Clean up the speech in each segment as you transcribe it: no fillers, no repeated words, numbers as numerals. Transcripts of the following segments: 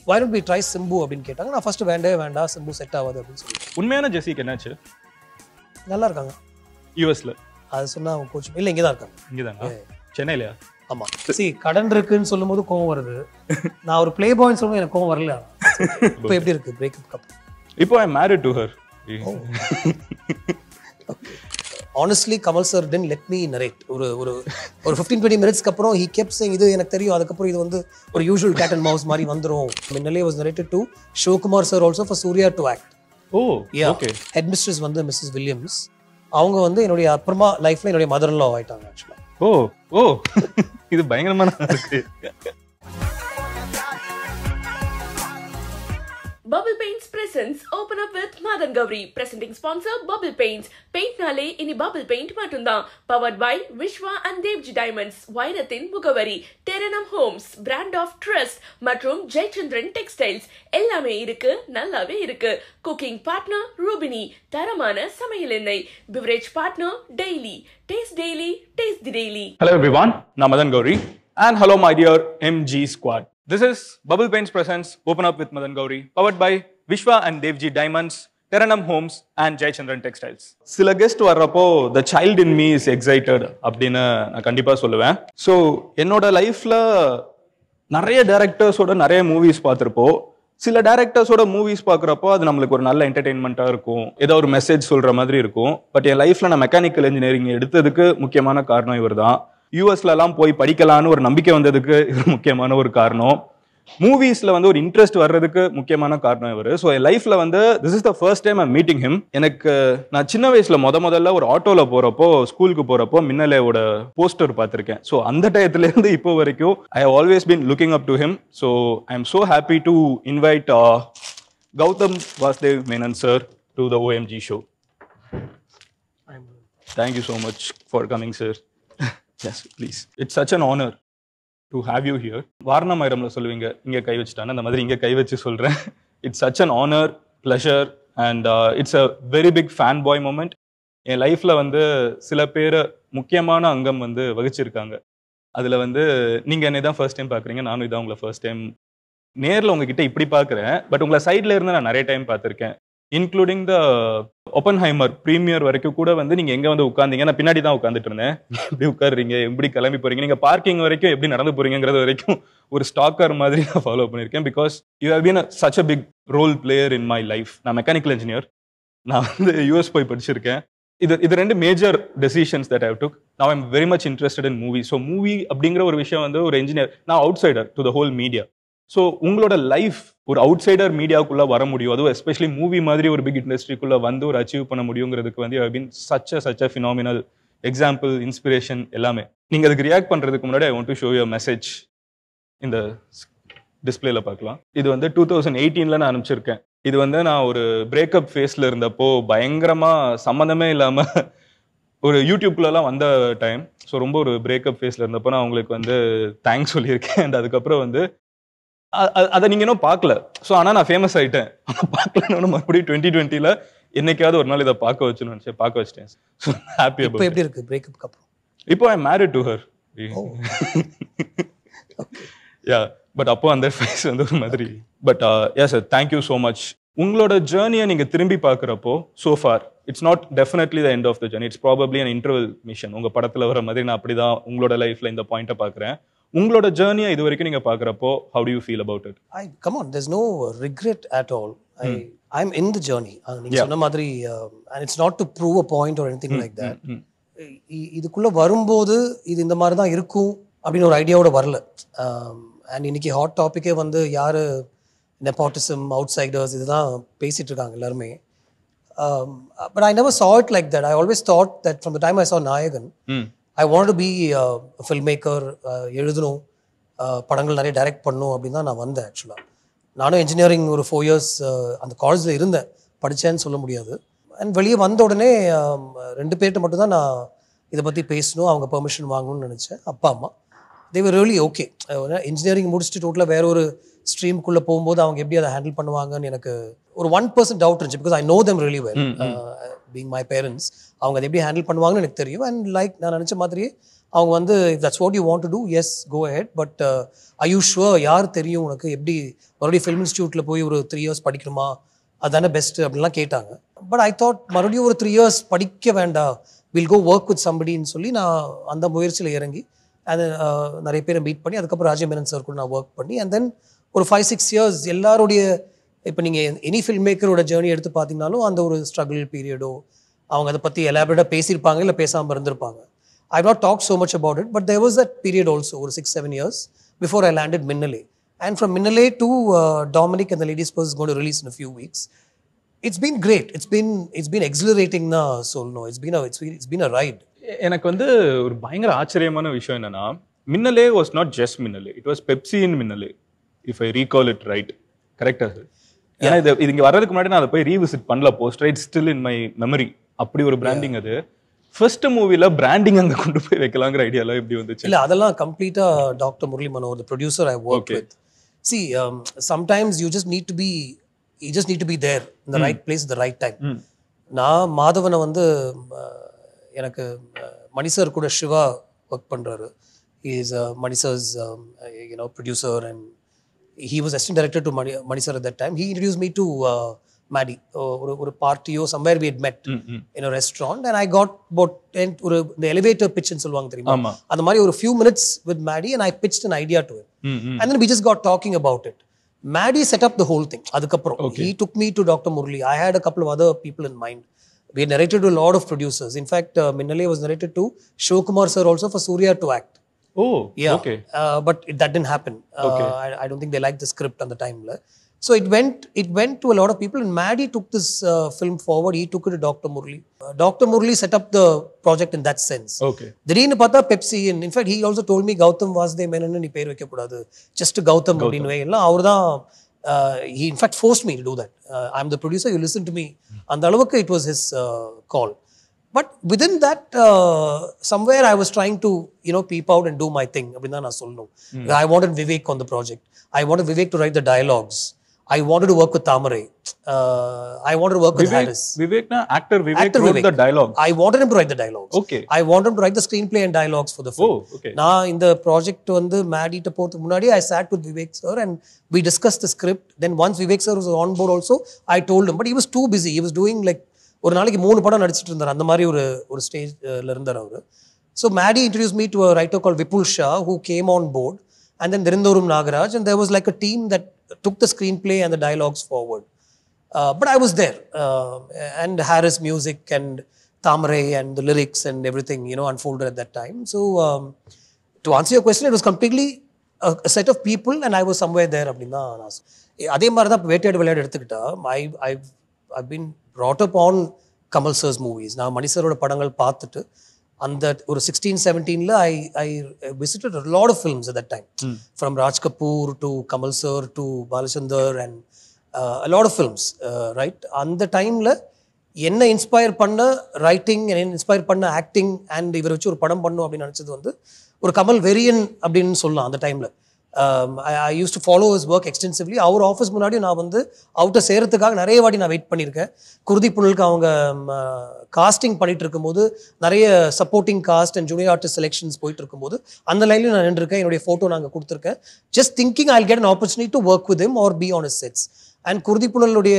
why don't we try Simbu அப்படின்னு கேட்டாங்க. நான் ஃபர்ஸ்ட் வேண்டாம் சிம்பு செட் ஆகாது அப்படின்னு சொல்லி. உண்மையான ஜெசிக்கு என்னாச்சு? நல்லா இருக்காங்க யூஎஸ்ல. அது சொன்னா அவங்க கோச் இல்லை, இங்கே தான் இருக்காங்க. இங்கே தானா? சென்னையிலையா? ஆமா. கடன் இருக்குன்னு சொல்லும் போது கோவம் வருது. நான் ஒரு பிளே பாய்ன்னு சொல்லும்போது எனக்கு கோவம் வரல. இப்போ எப்படி இருக்கு பிரேக்கப் கப்? இப்போ I married to her. Honestly, Kamal sir didn't let me narrate. ஒரு 15-20 minutes அப்புறம் he kept saying இது எனக்கு தெரியும், அதுக்கப்புறம் இது வந்து ஒரு யூஷுவல் கேட் அண்ட் மவுஸ் மாதிரி வந்துரும். Minnale was narrated to Shivkumar sir also for Surya to act. Oh, yeah. Okay. Head mistress வந்து Mrs. Williams. அவங்க வந்து என்னுடைய அப்புறமா லைஃப்ல என்னுடைய மதர் இன் லா ஆயிட்டாங்க ஆக்சுவலா. ஓ இது பயங்கரமான இருக்கு. Bubble Paints presents Open Up with Madan Gauri. Presenting sponsor Bubble Paints. Paint nale ini Bubble Paint matundhaan. Powered by Vishwa and Devji Diamonds. Vairathin Mugavari. Terranum Homes. Brand of Trust. மற்றும் Jaychandran Textiles. எல்லாமே இருக்கு, நல்லாவே இருக்கு. Cooking partner Rubini. தரமான சமையல் எண்ணெய். Beverage partner Daily. Taste Daily. Taste the Daily. Hello everyone. நான் Madan Gauri. And hello my dear MG squad. This is Bubble Paints presents Open Up with Madan Gauri, powered by Vishwa and Devji Diamonds, Terranum Homes and Jaychandran Textiles. சில guest வர்றப்போ the child in me is excited அப்படின்னு நான் கண்டிப்பா சொல்லுவேன். So என்னோட லைஃப்ல நிறைய டைரக்டர்ஸோட நிறைய மூவிஸ் பார்த்துருப்போம். சில டைரக்டர்ஸோட மூவிஸ் பார்க்குறப்போ அது நம்மளுக்கு ஒரு நல்ல என்டர்டெயின்மெண்ட்டாக இருக்கும், ஏதோ ஒரு மெசேஜ் சொல்கிற மாதிரி இருக்கும். பட் என் லைஃப்பில் நான் மெக்கானிக்கல் இன்ஜினியரிங் எடுத்ததுக்கு முக்கியமான காரணம் இவர் தான். யூஎஸ்லலாம் போய் படிக்கலான்னு ஒரு நம்பிக்கை வந்ததுக்கு இவர் முக்கியமான ஒரு காரணம். மூவிஸில் வந்து ஒரு இன்ட்ரெஸ்ட் வர்றதுக்கு முக்கியமான காரணம் இவர். ஸோ என் லைஃப்பில் வந்து this is the first time I'm meeting him. எனக்கு நான் சின்ன வயசில் முதல்ல ஒரு ஆட்டோவில் போகிறப்போ, ஸ்கூலுக்கு போகிறப்போ மின்னலேவோட போஸ்டர் பார்த்துருக்கேன். ஸோ அந்த டயத்துலேருந்து இப்போ வரைக்கும் I have always been looking up to him. So I am so happy to invite Gautham Vasudev Menon sir to the OMG show. Thank you so much for coming, sir. Yes, please. It's such an honor to have you here. வாரணமாயிரம்ல சொல்லுவீங்க, இங்கே கை வச்சுட்டானே, அந்த மாதிரி இங்கே கை வச்சு சொல்கிறேன். It's such an honor, pleasure and it's a very big fanboy moment. என் லைஃப்பில் வந்து சில பேர் முக்கியமான அங்கம் வந்து வகிச்சிருக்காங்க. அதில் வந்து நீங்கள் என்னை தான் ஃபர்ஸ்ட் டைம் பார்க்குறீங்க, நானும் இதான் உங்களை ஃபர்ஸ்ட் டைம் நேரில் உங்ககிட்ட இப்படி பார்க்குறேன். பட் உங்களை சைடில் இருந்து நான் நிறைய டைம் பார்த்துருக்கேன், இன்க்ளூடிங் த ஒப்பன்ஹைமர் ப்ரீமியர் வரைக்கும் கூட வந்து நீங்கள் எங்கே வந்து உட்காந்தீங்க, நான் பின்னாடி தான் உட்காந்துட்டு இருந்தேன். எப்படி உட்காருறீங்க, எப்படி கிளம்பி போகிறீங்க, நீங்கள் பார்க்கிங் வரைக்கும் எப்படி நடந்து போகிறீங்கிறது வரைக்கும் ஒரு ஸ்டாக்கர் மாதிரி நான் ஃபாலோ பண்ணியிருக்கேன். Because you have been such a big role player in my life. நான் மெக்கானிக்கல் இன்ஜினியர், நான் வந்து யூஎஸ் போய் படிச்சிருக்கேன். இது ரெண்டு major decisions that I took. Now I'm very much interested in movie. So movie அப்படிங்கிற ஒரு விஷயம் வந்து ஒரு இன்ஜினியர், நான் outsider to the whole media. So உங்களோட லைஃப் ஒரு அவுட் சைடர் மீடியாவுக்குள்ளே வர முடியும், அதுவும் எஸ்பெஷலி மூவி மாதிரி ஒரு பிக் இண்டஸ்ட்ரிக்குள்ளே வந்து ஒரு அச்சீவ் பண்ண முடியுங்கிறதுக்கு வந்து you have been such a phenomenal example, inspiration எல்லாமே. நீங்கள் அதுக்கு ரியாக்ட் பண்ணுறதுக்கு முன்னாடி I want to show your message. இந்த டிஸ்பிளேல பார்க்கலாம். இது வந்து 2018 நான் அனுப்பிச்சிருக்கேன். இது வந்து நான் ஒரு பிரேக்கப் ஃபேஸில் இருந்தப்போ பயங்கரமாக சம்மந்தமே இல்லாமல் ஒரு யூடியூப்குள்ளெல்லாம் வந்த டைம். ஸோ ரொம்ப ஒரு பிரேக்கப் ஃபேஸில் இருந்தப்போ நான் உங்களுக்கு வந்து தேங்க்ஸ் சொல்லியிருக்கேன். அண்ட் அதுக்கப்புறம் வந்து அதை நீங்கள் இன்னும் பார்க்கல. ஸோ ஆனால் நான் ஃபேமஸ் ஆகிட்டேன். பார்க்கலன்னு மறுபடியும் 2020 என்னைக்காவது ஒரு நாள் இதை பார்க்க வச்சுன்னு பார்க்க வச்சிட்டேன். So happy. இப்போ எப்படி இருக்கு பிரேக்கப் அப்புறம்? இப்போ I married to her. Yeah, but அப்போ அந்த ஃபேஸ் வந்து ஒரு மாதிரி. But yes sir, thank you so much. உங்களோட ஜேர்னியை நீங்கள் திரும்பி பார்க்குறப்போ so far it's not definitely the end of the journey, it's probably an interval mission. உங்கள் படத்தில் வர மாதிரி நான் அப்படி தான் உங்களோட லைஃப்பில் இந்த பாயிண்ட்டை பார்க்குறேன். உங்களோட ஜேர்னியை இது வரைக்கும் நீங்க பார்க்குறப்போ how do you feel about it? Come on, there's no regret at all. I'm in the journey. நீங்க சொன்ன மாதிரி and it's not to prove a point or anything like that. இதுக்குள்ள வரும்போது இது இந்த மாதிரி தான் இருக்கும் அப்படின்னு ஒரு ஐடியாவோட வரல. அண்ட் இன்னைக்கு ஹாட் டாபிக்கே வந்து யாரு nepotism, outsiders இதுதான் பேசிட்டு இருக்காங்க எல்லாருமே. But I never saw it like that. I always thought that from the time I saw Nayagan, I wanted to be a filmmaker, எழுதணும், படங்கள் நிறைய டைரக்ட் பண்ணணும் அப்படின்னு தான் நான் வந்தேன். ஆக்சுவலாக நானும் இன்ஜினியரிங் ஒரு 4 years அந்த காலேஜில் இருந்தேன், படித்தேன்னு சொல்ல முடியாது. அண்ட் வெளியே வந்த உடனே 2 பேர்கிட்ட மட்டும்தான் நான் இதை பற்றி பேசணும், அவங்க பெர்மிஷன் வாங்கணும்னு நினச்சேன். அப்பா அம்மா they were really okay. Engineering முடிச்சுட்டு டோட்டலாக வேற ஒரு ஸ்ட்ரீமுக்குள்ளே போகும்போது அவங்க எப்படி அதை ஹேண்டில் பண்ணுவாங்கன்னு எனக்கு ஒரு 1% டவுட் இருந்துச்சு. Because I know them really well, being my parents. அவங்க அதை எப்படி ஹேண்டில் பண்ணுவாங்கன்னு எனக்கு தெரியும். அண்ட் லைக் நான் நினச்ச மாதிரியே அவங்க வந்து if that's what you want to do, yes go ahead, but I you sure, யார் தெரியும் உனக்கு, எப்படி மறுபடியும் ஃபிலிம் இன்ஸ்டியூட்டில் போய் ஒரு 3 years படிக்கணுமா, அதுதானே பெஸ்ட்டு அப்படின்லாம் கேட்டாங்க. பட் ஐ தாட் மறுபடியும் ஒரு 3 years படிக்க வேண்டாம், வில் கோ ஒர்க் வித் சம்படின்னு சொல்லி நான் அந்த முயற்சியில் இறங்கி அது நிறைய பேரை மீட் பண்ணி அதுக்கப்புறம் ராஜே மேனன் சார் கூட நான் ஒர்க் பண்ணி அண்ட் தென் ஒரு 5-6 years எல்லாருடைய இப்போ நீங்கள் எனி ஃபில்ம் மேக்கரோட ஜேர்னி எடுத்து பார்த்தீங்கன்னாலும் அந்த ஒரு ஸ்ட்ரகிள் பீரியடோ அவங்க அதை பற்றி எலாபரேட்டாக பேசியிருப்பாங்க இல்லை பேசாமல் இருந்திருப்பாங்க. I've not talked so much about it, but there was that period also, over 6-7 years, before I landed Minnale. And from Minnale to Dominic and the Ladies Purse is going to release in a few weeks. It's been great. It's been exhilarating na soul. No, it's been a ride. எனக்கு வந்து ஒரு பயங்கர ஆச்சரியமான விஷயம் என்னன்னா, Minnale was not just Minnale. It was Pepsi in Minnale, if I recall it right. கரெக்டா sir? ஏன்னா இது இங்க வர்றதுக்கு முன்னாடி நான் அதை போய் ரீவிசிட் பண்ணல poster. It's still in my memory. அப்படி ஒரு பிராண்டிங் அது. ஃபர்ஸ்ட் மூவில பிராண்டிங் அங்க கொண்டு போய் வைக்கலாங்கிற ஐடியால எப்படி வந்துச்சு? இல்ல அதெல்லாம் கம்ப்ளீட்டா doctor Murali Manohar, the producer I worked with. See, sometimes you just need to be there in the right place at the right time. நான் மாதவனை வந்து எனக்கு மணி சார் கூட சிவா ஒர்க் பண்றாரு. He is Mani sir's producer and he was assistant director to Mani sir at that time. He introduced me to Maddie, ஒரு பார்ட்டியோ somewhere we had met in a restaurant and I got about the elevator pitch ன்னு சொல்லுவாங்க தெரியுமா, அந்த மாதிரி ஒரு few minutes with Maddie and I pitched an idea to him. And then we just got talking about it. Maddie set up the whole thing. அதுக்கப்புறம் he took me to Dr. Murli. I had a couple of other people in mind. We narrated to a lot of producers. In fact, Minnale was narrated to Shivakumar sir also for Surya to act. Oh, yeah. Okay. But that didn't happen. I don't think they liked the script on the time. So it went to a lot of people and Maddie took this film forward. He took it to Dr. Murli. Dr. Murli set up the project in that sense. Okay. திடீர்னு பார்த்தா Pepsi, and in fact he also told me Gautam Vasudev Menon நீ பேர் வைக்க கூடாது, just Gautam அப்படின்னு வையெல்லாம் அவர்தான் he in fact forced me to do that. I'm the producer, you listen to me. அந்த அளவுக்கு it was his call. But within that, somewhere I was trying to, peep out and do my thing. அப்படின்னா நான் சொல்லணும். I wanted Vivek on the project. I wanted Vivek to write the dialogues. I wanted to work with Tamarai. I wanted to work with Harris. Actor Vivek wrote the dialogue. I wanted him to write the dialogues. Okay. I wanted him to write the screenplay and dialogues for the film. Oh, okay. நான் இந்த project வந்து மேடிட்ட போறதுக்கு முன்னாடி I sat with Vivek sir and we discussed the script. Then once Vivek sir was on board also, I told him. But he was too busy. He was doing like ஒரு நாளைக்கு 3 படம் நடிச்சிட்டு இருந்தார். அந்த மாதிரி ஒரு ஸ்டேஜ்ல இருந்தார் அவர். So Maddie introduced me to a writer called Vipul Shah who came on board. And then Dhirindorum Nagaraj, and there was like a team that took the screenplay and the dialogues forward. But I was there, and Harris music and Tamarai and the lyrics and everything, unfolded at that time. So to answer your question, it was completely a set of people, and I was somewhere there. அப்படின்னா அதே மாதிரி தான் வேட்டையாடு விளையாடு எடுத்துக்கிட்டா I've been brought up on Kamal sir's movies. நான் மணி சரோட படங்கள் பார்த்துட்டு அந்த ஒரு 16-17ல I visited a lot of films at that time. From Raj Kapoor to Kamal sir to Balachandar and a lot of films, right? அந்த டைம்ல என்ன inspire பண்ண writing, என்ன இன்ஸ்பயர் பண்ண ஆக்டிங் அண்ட் இவரை வச்சு ஒரு படம் பண்ணும் அப்படின்னு நினச்சது வந்து ஒரு கமல் வெரியன் அப்படின்னு சொல்லலாம் அந்த டைமில். I used to follow his work extensively. Our office முன்னாடி நான் வந்து அவுட்டை சேரத்துக்காக நிறைய வாட்டி நான் வெயிட் பண்ணியிருக்கேன். குருதி புனலுக்கு அவங்க காஸ்டிங் பண்ணிட்டு இருக்கும்போது நிறைய supporting cost and junior artist selections போயிட்டு இருக்கும்போது அந்த லைன்லையும் நான் நின்றுருக்கேன். என்னுடைய ஃபோட்டோ நாங்கள் கொடுத்துருக்கேன். Just thinking I get an opportunity to work with him R be on his sets. And குருதி புனலுடைய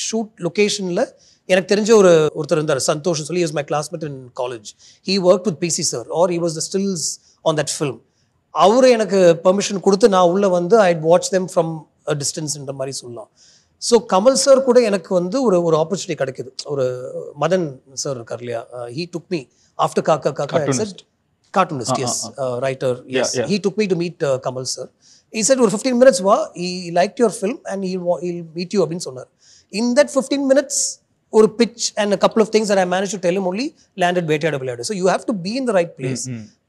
ஷூட் லொக்கேஷனில் எனக்கு தெரிஞ்ச ஒருத்தர் இருந்தார், சந்தோஷ் சொல்லி. he was my classmate in college. He worked with PC sir or he was the stills on that film. அவரு எனக்கு permission கொடுத்து நான் உள்ள வந்து I watch them from a டிஸ்டன்ஸ்ன்ற மாதிரி சொல்லலாம். ஸோ கமல் சார் கூட எனக்கு வந்து ஒரு ஆப்பர்ச்சுனிட்டி கிடைக்குது. ஒரு மதன் சார் இருக்கார் இல்லையா, he took me after Kaka I said cartoonist, yes, writer, yes. He took me to meet Kamal sir. He said ஒரு 15 minutes வா, he liked your film and he'll meet you அப்படின்னு சொன்னார். In that 15 minutes ஒரு pitch and a couple of things that I managed to tell him only landed வேட்டையாடு விளையாடு. So you have to be in the right place,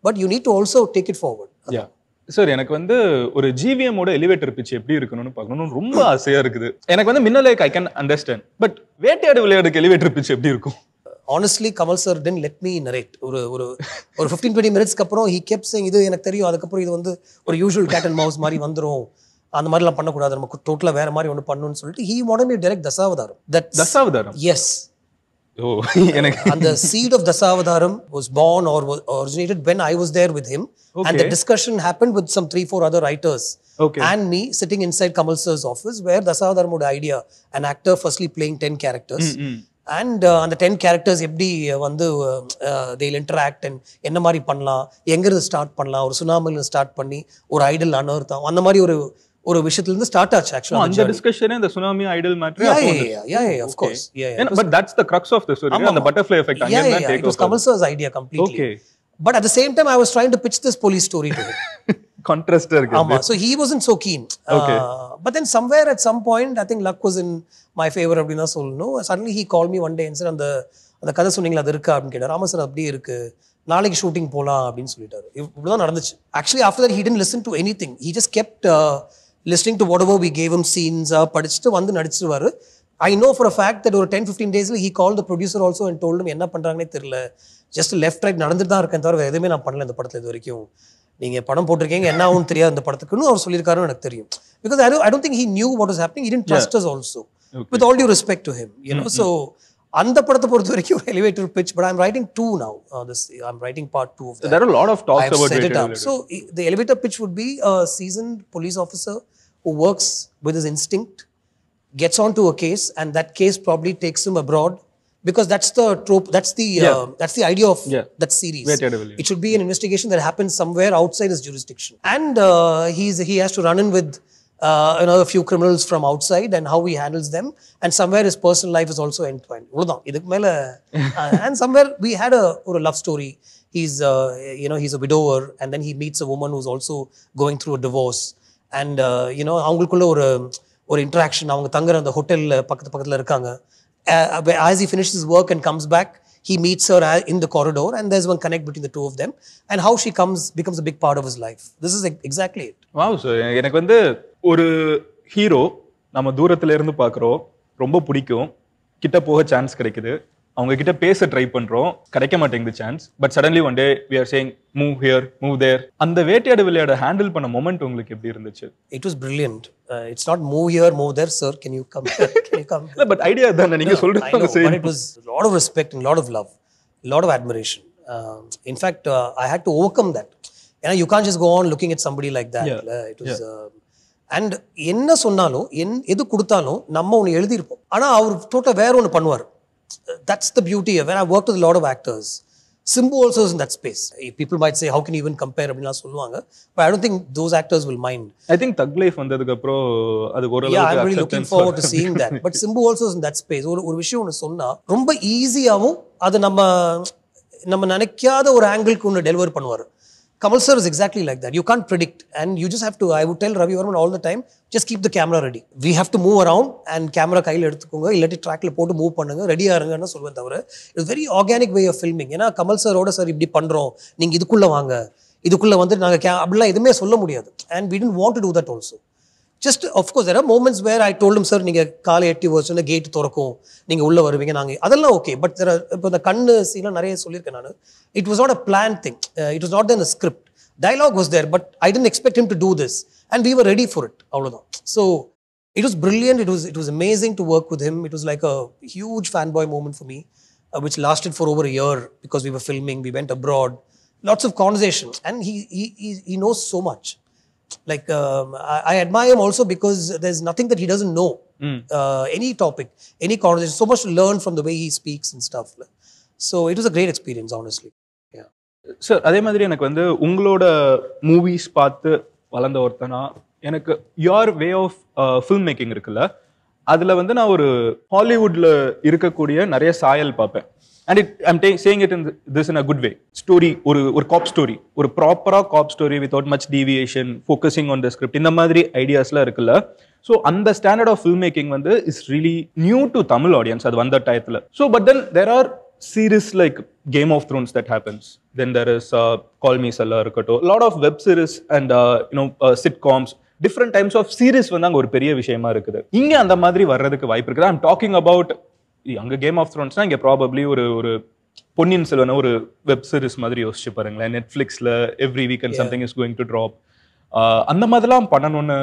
but you need to also take it forward. Yeah. Sir எனக்கு வந்து ஒரு GVM ஓட elevator pitch எப்படி இருக்கணும்னு பார்க்கணும்னு ரொம்ப ஆசையா இருக்குது. எனக்கு வந்து மின்னலேக் ஐ கேன் அண்டர்ஸ்டாண்ட், பட் வேட்டையாடு விளையாடுக்கு எலிவேட்டர் பிட்ச் எப்படி இருக்கும்? Honestly, Kamal sir didn't let me narrate. ஒரு 15-20 minutes அப்புறம் he kept saying இது எனக்கு தெரியும், அதுக்கப்புறம் இது வந்து ஒரு யூஷுவல் கேட் அண்ட் மவுஸ் மாதிரி வந்துடும் அந்த மாதிரிலாம் பண்ணக்கூடாது, நமக்கு டோட்டலாக வேற மாதிரி ஒன்று பண்ணணும்னு சொல்லிட்டு he wanted me to direct Dasavatharam. Dasavatharam? Yes. ஓ, எனக்கு And the seed of Dasavadaram was born or was originated when I was there with him. And the discussion happened with some 3-4 other writers and me sitting inside Kamal sir's office, where Dasavadaram would idea an actor firstly playing 10 characters. And அந்த 10 characters எப்படி வந்து they'll interact and என்ன மாதிரி பண்ணலாம், எங்கிருந்து start பண்ணலாம், ஒரு சுனாமில start பண்ணி ஒரு ஐடல் அனர்த்தம், அந்த மாதிரி ஒரு விஷயத்துல இருந்து ஸ்டார்ட் ஆச்சு ஆக்சுவலா அந்த டிஸ்கஷனே இந்த tsunami Idol matter. Yeah, of course. But that's the crux of the story, the butterfly effect. It was Kamal sir's idea completely. But at the same time I was trying to pitch this police story to him. Contrast இருக்கு. So he wasn't so keen. But then somewhere at some point I think luck was in my favor அப்படினா சொல்லணும். Suddenly he called me one day and said அந்த கதை சொன்னீங்களா அது இருக்கா அப்படின்னு கேட்டார். ஆமா சார் அப்படியே இருக்கு, நாளைக்கு ஷூட்டிங் போலாம் அப்படின்னு சொல்லிட்டாரு. இப்படிதான் நடந்துச்சு. Actually after that he didn't listen to anything. He just kept listening to whatever we gave him scenes, படிச்சுட்டு வந்து நடிச்சுவாரு. I know for a fact that ஒரு 10-15 daysல he called the producer also and told him என்ன பண்றாங்கன்னே தெரியல, just left right நடந்துட்டு தான் இருக்கேன் தவிர எதுவுமே நான் பண்ணல இந்த படத்துல இது வரைக்கும், நீங்க படம் போட்டிருக்கீங்க என்ன ஆகும் தெரியாது இந்த படத்துக்குன்னு அவர் சொல்லியிருக்காருன்னு எனக்கு தெரியும். Because I don't think he knew what was happening. He didn't trust us also. With all due respect to him, you know. So அந்த படத்தை பொறுத்த வரைக்கும் elevator pitch, but I'm writing 2 now. I'm writing part 2 of that. There are a lot of talks about it. So the elevator pitch would be a seasoned police officer who works with his instinct, gets onto a case, and that case probably takes him abroad, because that's the trope, that's the idea of that series. It should be an investigation that happens somewhere outside his jurisdiction, and he has to run in with a few criminals from outside and how he handles them, and somewhere his personal life is also entwined. And somewhere we had a love story. He's he's a widower, and then he meets a woman who's also going through a divorce, and அவங்களுக்குள்ள ஒரு interaction, அவங்க தங்குற அந்த ஹோட்டல்ல பக்கத்துல இருக்காங்க. As he finishes his work and comes back, he meets her in the corridor, and there's one connect between the two of them, and how she becomes a big part of his life. This is exactly it. Wow, sir. எனக்கு வந்து ஒரு hero நம்ம தூரத்துல இருந்து பார்க்குறோம், ரொம்ப பிடிக்கும், கிட்ட போக சான்ஸ் கிடைக்குது, அவங்க கிட்ட பேச ட்ரை பண்றோம், கிடைக்க மாட்டேங்குது chance. But suddenly one day we are saying move here, move there. அந்த வேட்டையாடு விளையாட ஹேண்டில் பண்ண மொமெண்ட் உங்களுக்கு எப்படி இருந்துச்சு? It was brilliant. It's not move here, move there, sir. Can you come here? Can you come here? But idea தான நீங்க சொல்றீங்க. But it was a lot of respect and a lot of love, a lot of admiration. In fact, I had to overcome that. You can't just go on looking at somebody like that. It was and என்ன சொன்னாலும் எது கொடுத்தாலும் நம்ம ஒன்று எழுதியிருப்போம், ஆனா அவர் டோட்டலாக வேற ஒன்று பண்ணுவார். That's the beauty of when I worked with a lot of actors. Simbu also is in that space. People might say how can you even compare அப்படினா சொல்லுவாங்க, but I don't think those actors will mind. I think Thug Life வந்ததுக்கு அப்புறம் அது ஓரளவுக்கு I'm really looking forward to seeing that. But Simbu also is in that space. ஒரு விஷயம் ஒன்று சொன்னா ரொம்ப ஈஸியாகவும் அது நம்ம நினைக்காத ஒரு ஆங்கிளுக்கு ஒன்று டெலிவர் பண்ணுவார். Kamal sir is exactly like that. You can't predict, and you just have to. I would tell Ravi Varman all the time, just keep the camera ready. We have to move around, and camera கையில் எடுத்துக்கோங்க, இல்லாட்டி ட்ராக்ல போட்டு move பண்ணுங்க, ரெடியா இருங்கன்னு சொல்லுவேன் தவிர it's very organic way of filming. ஏன்னா கமல் சாரோட சார் இப்படி பண்றோம், நீங்க இதுக்குள்ள வாங்க, இதுக்குள்ள வந்து நாங்க அப்படிலாம் எதுவுமே சொல்ல முடியாது. And we didn't want to do that also. Just of course there are moments where I told him, sir நீங்க காலை 8 வருஷம் கேட் திறக்கும், நீங்க உள்ள வருவீங்க, நாங்க அதெல்லாம் ஓகே. பட் இப்போ இந்த கண்ணு சீன்லாம் நிறைய சொல்லியிருக்கேன் நான். It was not a planned thing. It was not in the script. Dialogue was there, but I didn't expect him to do this, and we were ready for it. அவ்வளவுதான். So it was brilliant. It was amazing to work with him. It was like a huge fanboy moment for me, which lasted for over a year because we were filming. We went abroad, lots of conversations, and he knows so much. Like I admire him also because there's nothing that he doesn't know. Any topic, any conversation, so much to learn from the way he speaks and stuff. So it was a great experience, honestly. Yeah. Sir, அதே மாதிரி எனக்கு வந்து உங்களோட movies பார்த்து வளர்ந்த ஒருத்தனா எனக்கு your way of film making இருக்குல்ல, அதுல வந்து நான் ஒரு ஹாலிவுட்ல இருக்கக்கூடிய நிறைய சாயல் பார்ப்பேன். And I'm saying it in this in a good way. Story, ஒரு cop story, ஒரு ப்ராப்பரா cop story without much deviation, focusing on the script. இந்த மாதிரி ஐடியாஸ்லாம் இருக்குல்ல. So அந்த ஸ்டாண்டர்ட் ஆஃப் ஃபில்ம் மேக்கிங் வந்து is really new to Tamil audience அது வந்த டயத்துல. So but then there are series like Game of Thrones that happens. Then there is Call Me Salla irukatto. A lot of web series and sitcoms, different types of series வந்து அங்க ஒரு பெரிய விஷயமா இருக்குது. இங்க அந்த மாதிரி வர்றதுக்கு வாய்ப்பு இருக்குது. I'm talking about அங்க கேம் ஆஃப் த்ரோன்ஸ்னா இங்க ப்ராபப்ளி ஒரு பொன்னியின் செல்வன் ஒரு வெப் சீரிஸ் மாதிரி யோசிச்சு பாருங்களேன். நெட்ஃபிளிக்ஸ்ல every week and something is going to drop. அந்த மாதிரிலாம் பண்ணணும்னு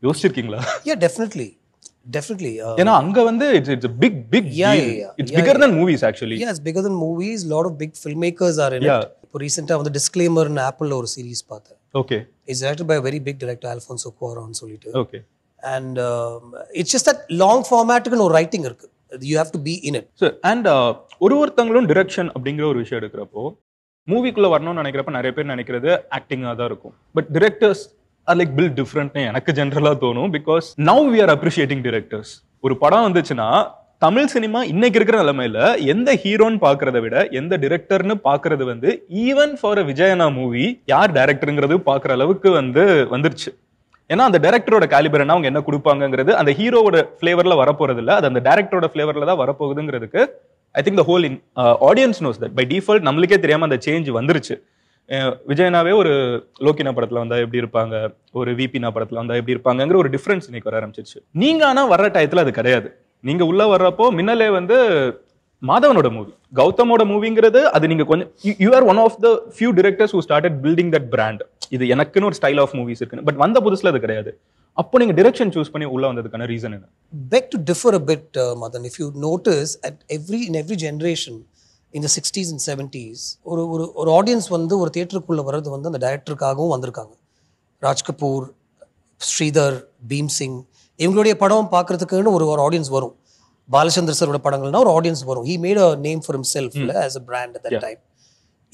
யோசிச்சிருக்கீங்களா? Yeah, definitely. ஏன்னா அங்க வந்து it's a big Yeah. it's bigger than movies actually. Yeah, it's bigger than movies. Lot of big filmmakers are in it. இப்போ ரீசெண்டா வந்து disclaimer னு ஆப்பிள்ல ஒரு சீரிஸ் பார்த்தேன். Okay. It's directed by a very big director, Alfonso Cuarón சொல்லிட்டு. Okay. And it's just that long formatக்கு ஒரு writing இருக்கு. You have to be in it. So and ஒருத்தங்களும் டிரெக்ஷன் அப்படிங்கிற ஒரு விஷயம் எடுக்கிறப்போ மூவிக்குள்ள வரணும்னு நினைக்கிறப்ப நிறைய பேர் நினைக்கிறது ஆக்டிங்காக தான் இருக்கும். But directors are like built டிஃப்ரெண்ட்னு எனக்கு ஜென்ரலாக தோணும். Because now we are appreciating directors. ஒரு படம் வந்துச்சுன்னா தமிழ் சினிமா இன்னைக்கு இருக்கிற நிலைமையில எந்த ஹீரோன்னு பாக்குறத விட எந்த டிரெக்டர்னு பாக்குறது வந்து ஈவன் ஃபார் அ விஜயனா மூவி யார் டைரக்டருங்கிறது பாக்குற அளவுக்கு வந்து வந்துருச்சு. ஏன்னா அந்த டைரக்டரோட காலிபர் என்ன, அவங்க என்ன கொடுப்பாங்கிறது அந்த ஹீரோவோட ஃபிளேவர்ல வரப்போறது இல்லை, அது அந்த டைரக்டரோட ஃபிளேவர்ல தான் வரப்போகுதுங்கிறதுக்கு I think the whole audience knows that. By default நம்மளுக்கே தெரியாம அந்த சேஞ்ச் வந்துருச்சு. விஜயனாவே ஒரு லோக்கினா படத்துல வந்தா எப்படி இருப்பாங்க, ஒரு விபினா படத்துல வந்தா எப்படி இருப்பாங்கிற ஒரு டிஃபரன்ஸ் இன்னைக்கு வர ஆரம்பிச்சிருச்சு. நீங்க ஆனா வர்ற டயத்துல அது கிடையாது. நீங்க உள்ள வர்றப்போ மின்னலே வந்து மாதவனோட மூவி, கௌதமோட மூவிங்கிறது அது நீங்க கொஞ்சம் you are one of the few directors who started building that brand. இது எனக்குன்னு ஒரு ஸ்டைல் ஆஃப் மூவிஸ் இருக்குன்னு. பட் வந்த புதுசுல அது கிடையாது. அப்போ நீங்க டிரெக்ஷன் சூஸ் பண்ணி உள்ள வந்ததுக்கான ரீசன் என்ன? Beg to differ a bit, Madan. If you notice, in every generation, in the 60s and 70s, ஒரு ஆடியன்ஸ் வந்து ஒரு தியேட்டருக்குள்ள வர்றது வந்து அந்த டைரக்டருக்காகவும் வந்திருக்காங்க. ராஜ் கபூர், ஸ்ரீதர், பீம் சிங் இவங்களுடைய படம் பார்க்கறதுக்குன்னு ஒரு ஆடியன்ஸ் வரும். பாலச்சந்தர் சரோட படங்கள்னா ஒரு ஆடியன்ஸ் வரும். He made a name for himself as a brand at that time.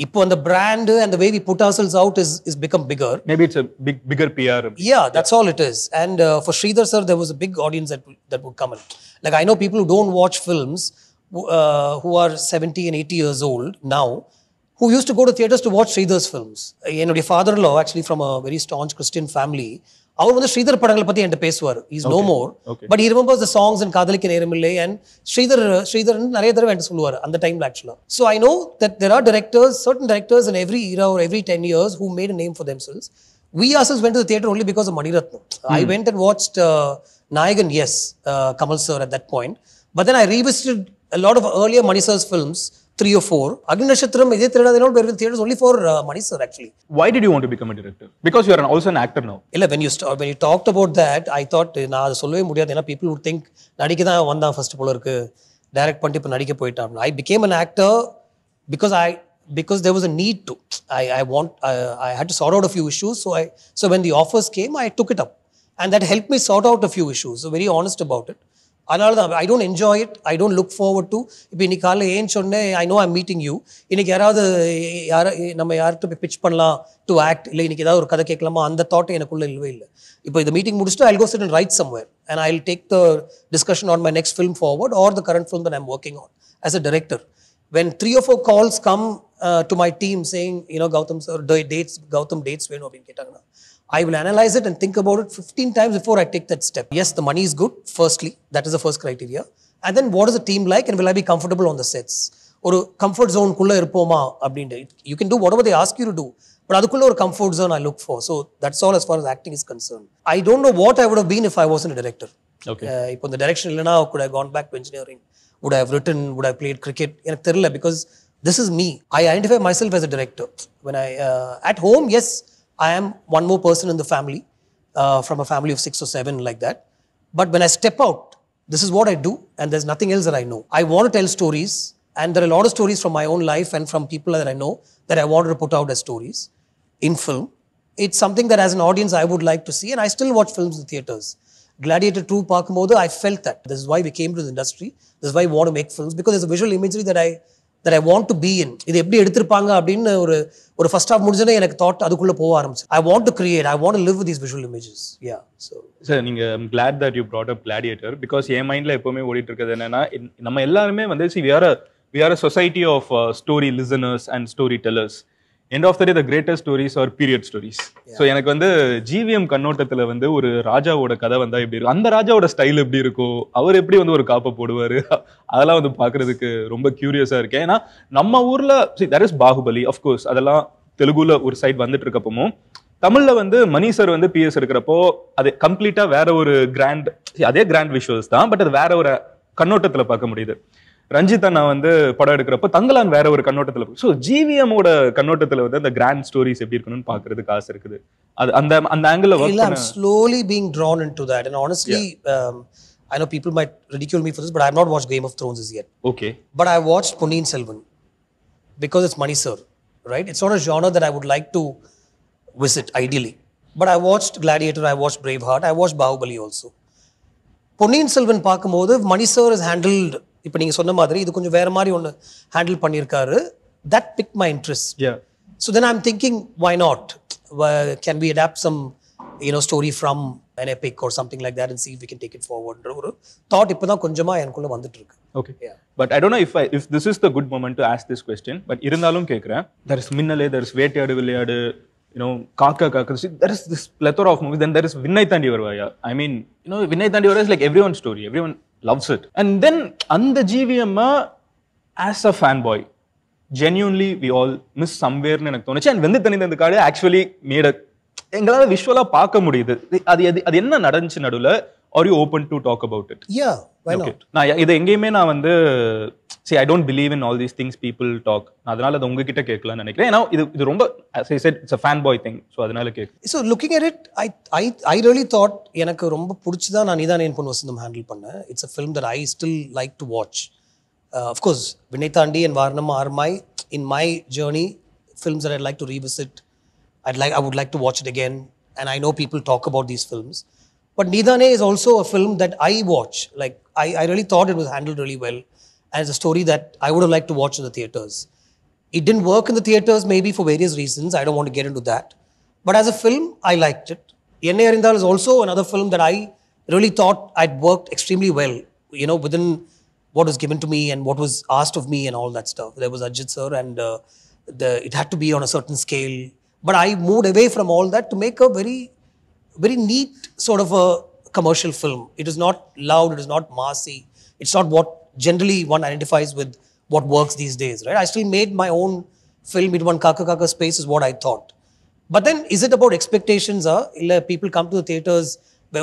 இப்போ அந்த brand and the way we put ourselves out is become bigger. Maybe it's a bigger PR. Yeah, that's all it is. And for Sridhar sir, there was a big audience that would come in. Like I know people who don't watch films, who are 70 and 80 years old now, who used to go to theaters to watch Sridhar's films. என்னுடைய father-in-law, actually from a very staunch Christian family, அவர் வந்து ஸ்ரீதர் படங்களை பத்தி என்கிட்ட பேசுவார். Is no more, but he remembers the songs and காதலிக்க நேரமில்லை and Sridhar நிறைய தடவை என்கிட்ட சொல்லுவார் அந்த டைம்ல ஆக்சுவலா. So I know that there are certain directors in every era or every 10 years who made a name for themselves. We ourselves went to the theater only because of Mani Ratnam. I went and watched Nayagan, yes, Kamal sir at that point. But then I revisited a lot of earlier Mani sir's films, 3 or 4. Agni Nashatram, idhe therada they not were in theaters only for Mani sir actually. Why did you want to become a director? Because you are also an actor now. Illa, when you talked about that, I thought na adu sollave mudiyadhu. Ena people would think nadikka dhaan vandha first pola irukku, direct பண்ணிட்டு இப்ப நடிக்க போயிட்டான். I became an actor because there was a need to. I had to sort out a few issues. So when the offers came, I took it up, and that helped me sort out a few issues. So very honest about it. I don't enjoy it. I don't look forward to. இப்போ இன்னைக்கு காலைல ஏன் சொன்னேன், I know I'm meeting you. இன்னைக்கு யாராவது நம்ம யார்கிட்ட போய் பிச் பண்ணலாம் டு ஆக்ட், இல்லை இன்னைக்கு ஏதாவது ஒரு கதை கேட்கலாமா, அந்த தாட் எனக்குள்ள இல்லவே இல்லை. இப்போ இந்த மீட்டிங் முடிச்சுட்டு I'll go sit and write somewhere and I'll take the discussion on my next film forward or the current film that I'm working on as a director. When 3 or 4 calls come to my team saying, Gautam sir, Gautam dates வேணும் அப்படின்னு கேட்டாங்கன்னா, I will analyze it and think about it 15 times before I take that step. Yes, the money is good, firstly. That is the first criteria. And then what is the team like and will I be comfortable on the sets? Or comfort zone kulla irpoma abdinde. You can do whatever they ask you to do, but adukulla or comfort zone I look for. So that's all as far as acting is concerned. I don't know what I would have been if I wasn't a director. Okay. Ipo the direction illana could I have gone back to engineering? Would I have written? Would I have played cricket? Enak therilla, because this is me. I identify myself as a director. When I at home, yes, I am one more person in the family, from a family of 6 or 7 like that. But when I step out, this is what I do and there's nothing else that I know. I want to tell stories, and there are a lot of stories from my own life and from people that I know that I wanted to put out as stories in film. It's something that as an audience I would like to see, and I still watch films in theaters. Gladiator 2 Parkumodu, I felt that. This is why we came to the industry. This is why we want to make films, because there's a visual imagery that I want to be in. இது எப்படி எடுத்திருப்பாங்க அப்படின்னு ஒரு first half முடிஞ்சனே எனக்கு thought அதுக்குள்ள போக ஆரம்பிச்சு. I want to create, I want to live with these visual images. Yeah. So நீங்க I'm glad that you brought up Gladiator, because என் மைண்ட்ல எப்பவுமே ஓடிட்டு இருக்குது என்னன்னா, நம்ம எல்லாருமே வந்து we are a society of story listeners and storytellers. End of the day, the greatest stories are period stories. So எனக்கு வந்து ஜிவிஎம் கண்ணோட்டத்துல வந்து ஒரு ராஜாவோட கதை வந்தா எப்படி இருக்கும், அந்த ராஜாவோட ஸ்டைல் எப்படி இருக்கும், அவர் எப்படி வந்து ஒரு காப்பை போடுவாரு, அதெல்லாம் வந்து பாக்குறதுக்கு ரொம்ப கியூரியஸா இருக்கேன். ஏன்னா நம்ம ஊர்ல there is Baahubali, of course, அதெல்லாம் தெலுங்குல ஒரு சைட் வந்துட்டு இருக்கப்பவும், தமிழ்ல வந்து மணி சார் வந்து பிஎஸ் எடுக்கிறப்போ அது கம்ப்ளீட்டா வேற ஒரு அதே கிராண்ட் விஷுவல்ஸ் தான், பட் அது வேற ஒரு கண்ணோட்டத்துல பார்க்க முடியுது. ரஞ்சித் அண்ணா வந்து படம் எடுக்கிறப்ப தங்கலான் வேற ஒரு கண்ணோட்டத்துல ஸோ ஜிவிஎம்மோட கண்ணோட்டத்துல வந்து அந்த கிராண்ட் ஸ்டோரிஸ் எப்படி இருக்கணும்னு பாக்குறதுக்கு ஆசை இருக்குது. அது அந்த அந்த ஆங்கிள் இல்ல, I'm slowly being drawn into that, and honestly I know people might ridicule me for this, but I have not watched Game of Thrones as yet. Okay. But I watched Ponniyin Selvan because it's Mani sir, right? It's not a genre that I would like to visit ideally, but I watched Gladiator, I watched Braveheart, I watched Bahubali also. Ponniyin Selvan பார்க்கும்போது Mani sir has handled, இப்போ நீங்க சொன்ன மாதிரி இது கொஞ்சம் வேற மாதிரி ஒன்னு ஹேண்டில் பண்ணியிருக்காரு. That picked my interest. Yeah. So then I'm thinking, why not? Can we adapt some, story from an epic or something like that and see if we can take it forward? ஒரு thought இப்பதான் கொஞ்சமா எனக்குள்ள வந்துட்டு இருக்கு. Okay. Yeah. But I don't know if this is the good moment to ask this question. But இருந்தாலும் கேக்குறேன். There is Minnale, there is வேட்டையாடு விளையாடு, காக்கா காக்கா. There is this plethora of movies. Then there is விண்ணை தாண்டி வருவாயா. I mean, விண்ணை தாண்டி வருவா is like everyone's story. Everyone loves it. And then அந்த GVM as a fanboy, genuinely we all miss somewhere னு எனக்கு தோணுச்சு. And வெந்து தனிந்த இந்த காடு actually made a எங்களால விஷுவலா பார்க்க முடியுது. அது என்ன நடந்துச்சு நடுவுல? Are you open to talk about it? Yeah, why not? நான் இது எங்கேயுமே நான் வந்து see I don't believe in all these things people talk. அதனால அது உங்ககிட்ட கேட்கலாம்னு நினைக்கிறேன். ஏன்னா இது ரொம்ப as I said it's a fanboy thing. So அதனால கேட்க. So looking at it, I really thought எனக்கு ரொம்ப பிடிச்சதா நான் நீதான் என் பொண்ணு வசந்தம் ஹேண்டில் பண்ணேன். It's a film that I still like to watch. Of course, விண்ணை தாண்டி and Vaaranam are in my journey films that I'd like to revisit. I would like to watch it again, and I know people talk about these films. But Needane is also a film that I watch. Like, I really thought it was handled really well. And it's a story that I would have liked to watch in the theatres. It didn't work in the theatres, maybe for various reasons. I don't want to get into that. But as a film, I liked it. Ennai Arindal is also another film that I really thought I'd worked extremely well, within what was given to me and what was asked of me and all that stuff. There was Ajit sir, and it had to be on a certain scale. But I moved away from all that to make a very, very neat sort of a commercial film. It is not loud, it is not massy. It's not what generally one identifies with what works these days, right? I still made my own film. It one Kaka Kaka space is what I thought. But then, is it about expectations? Illa people come to the theatres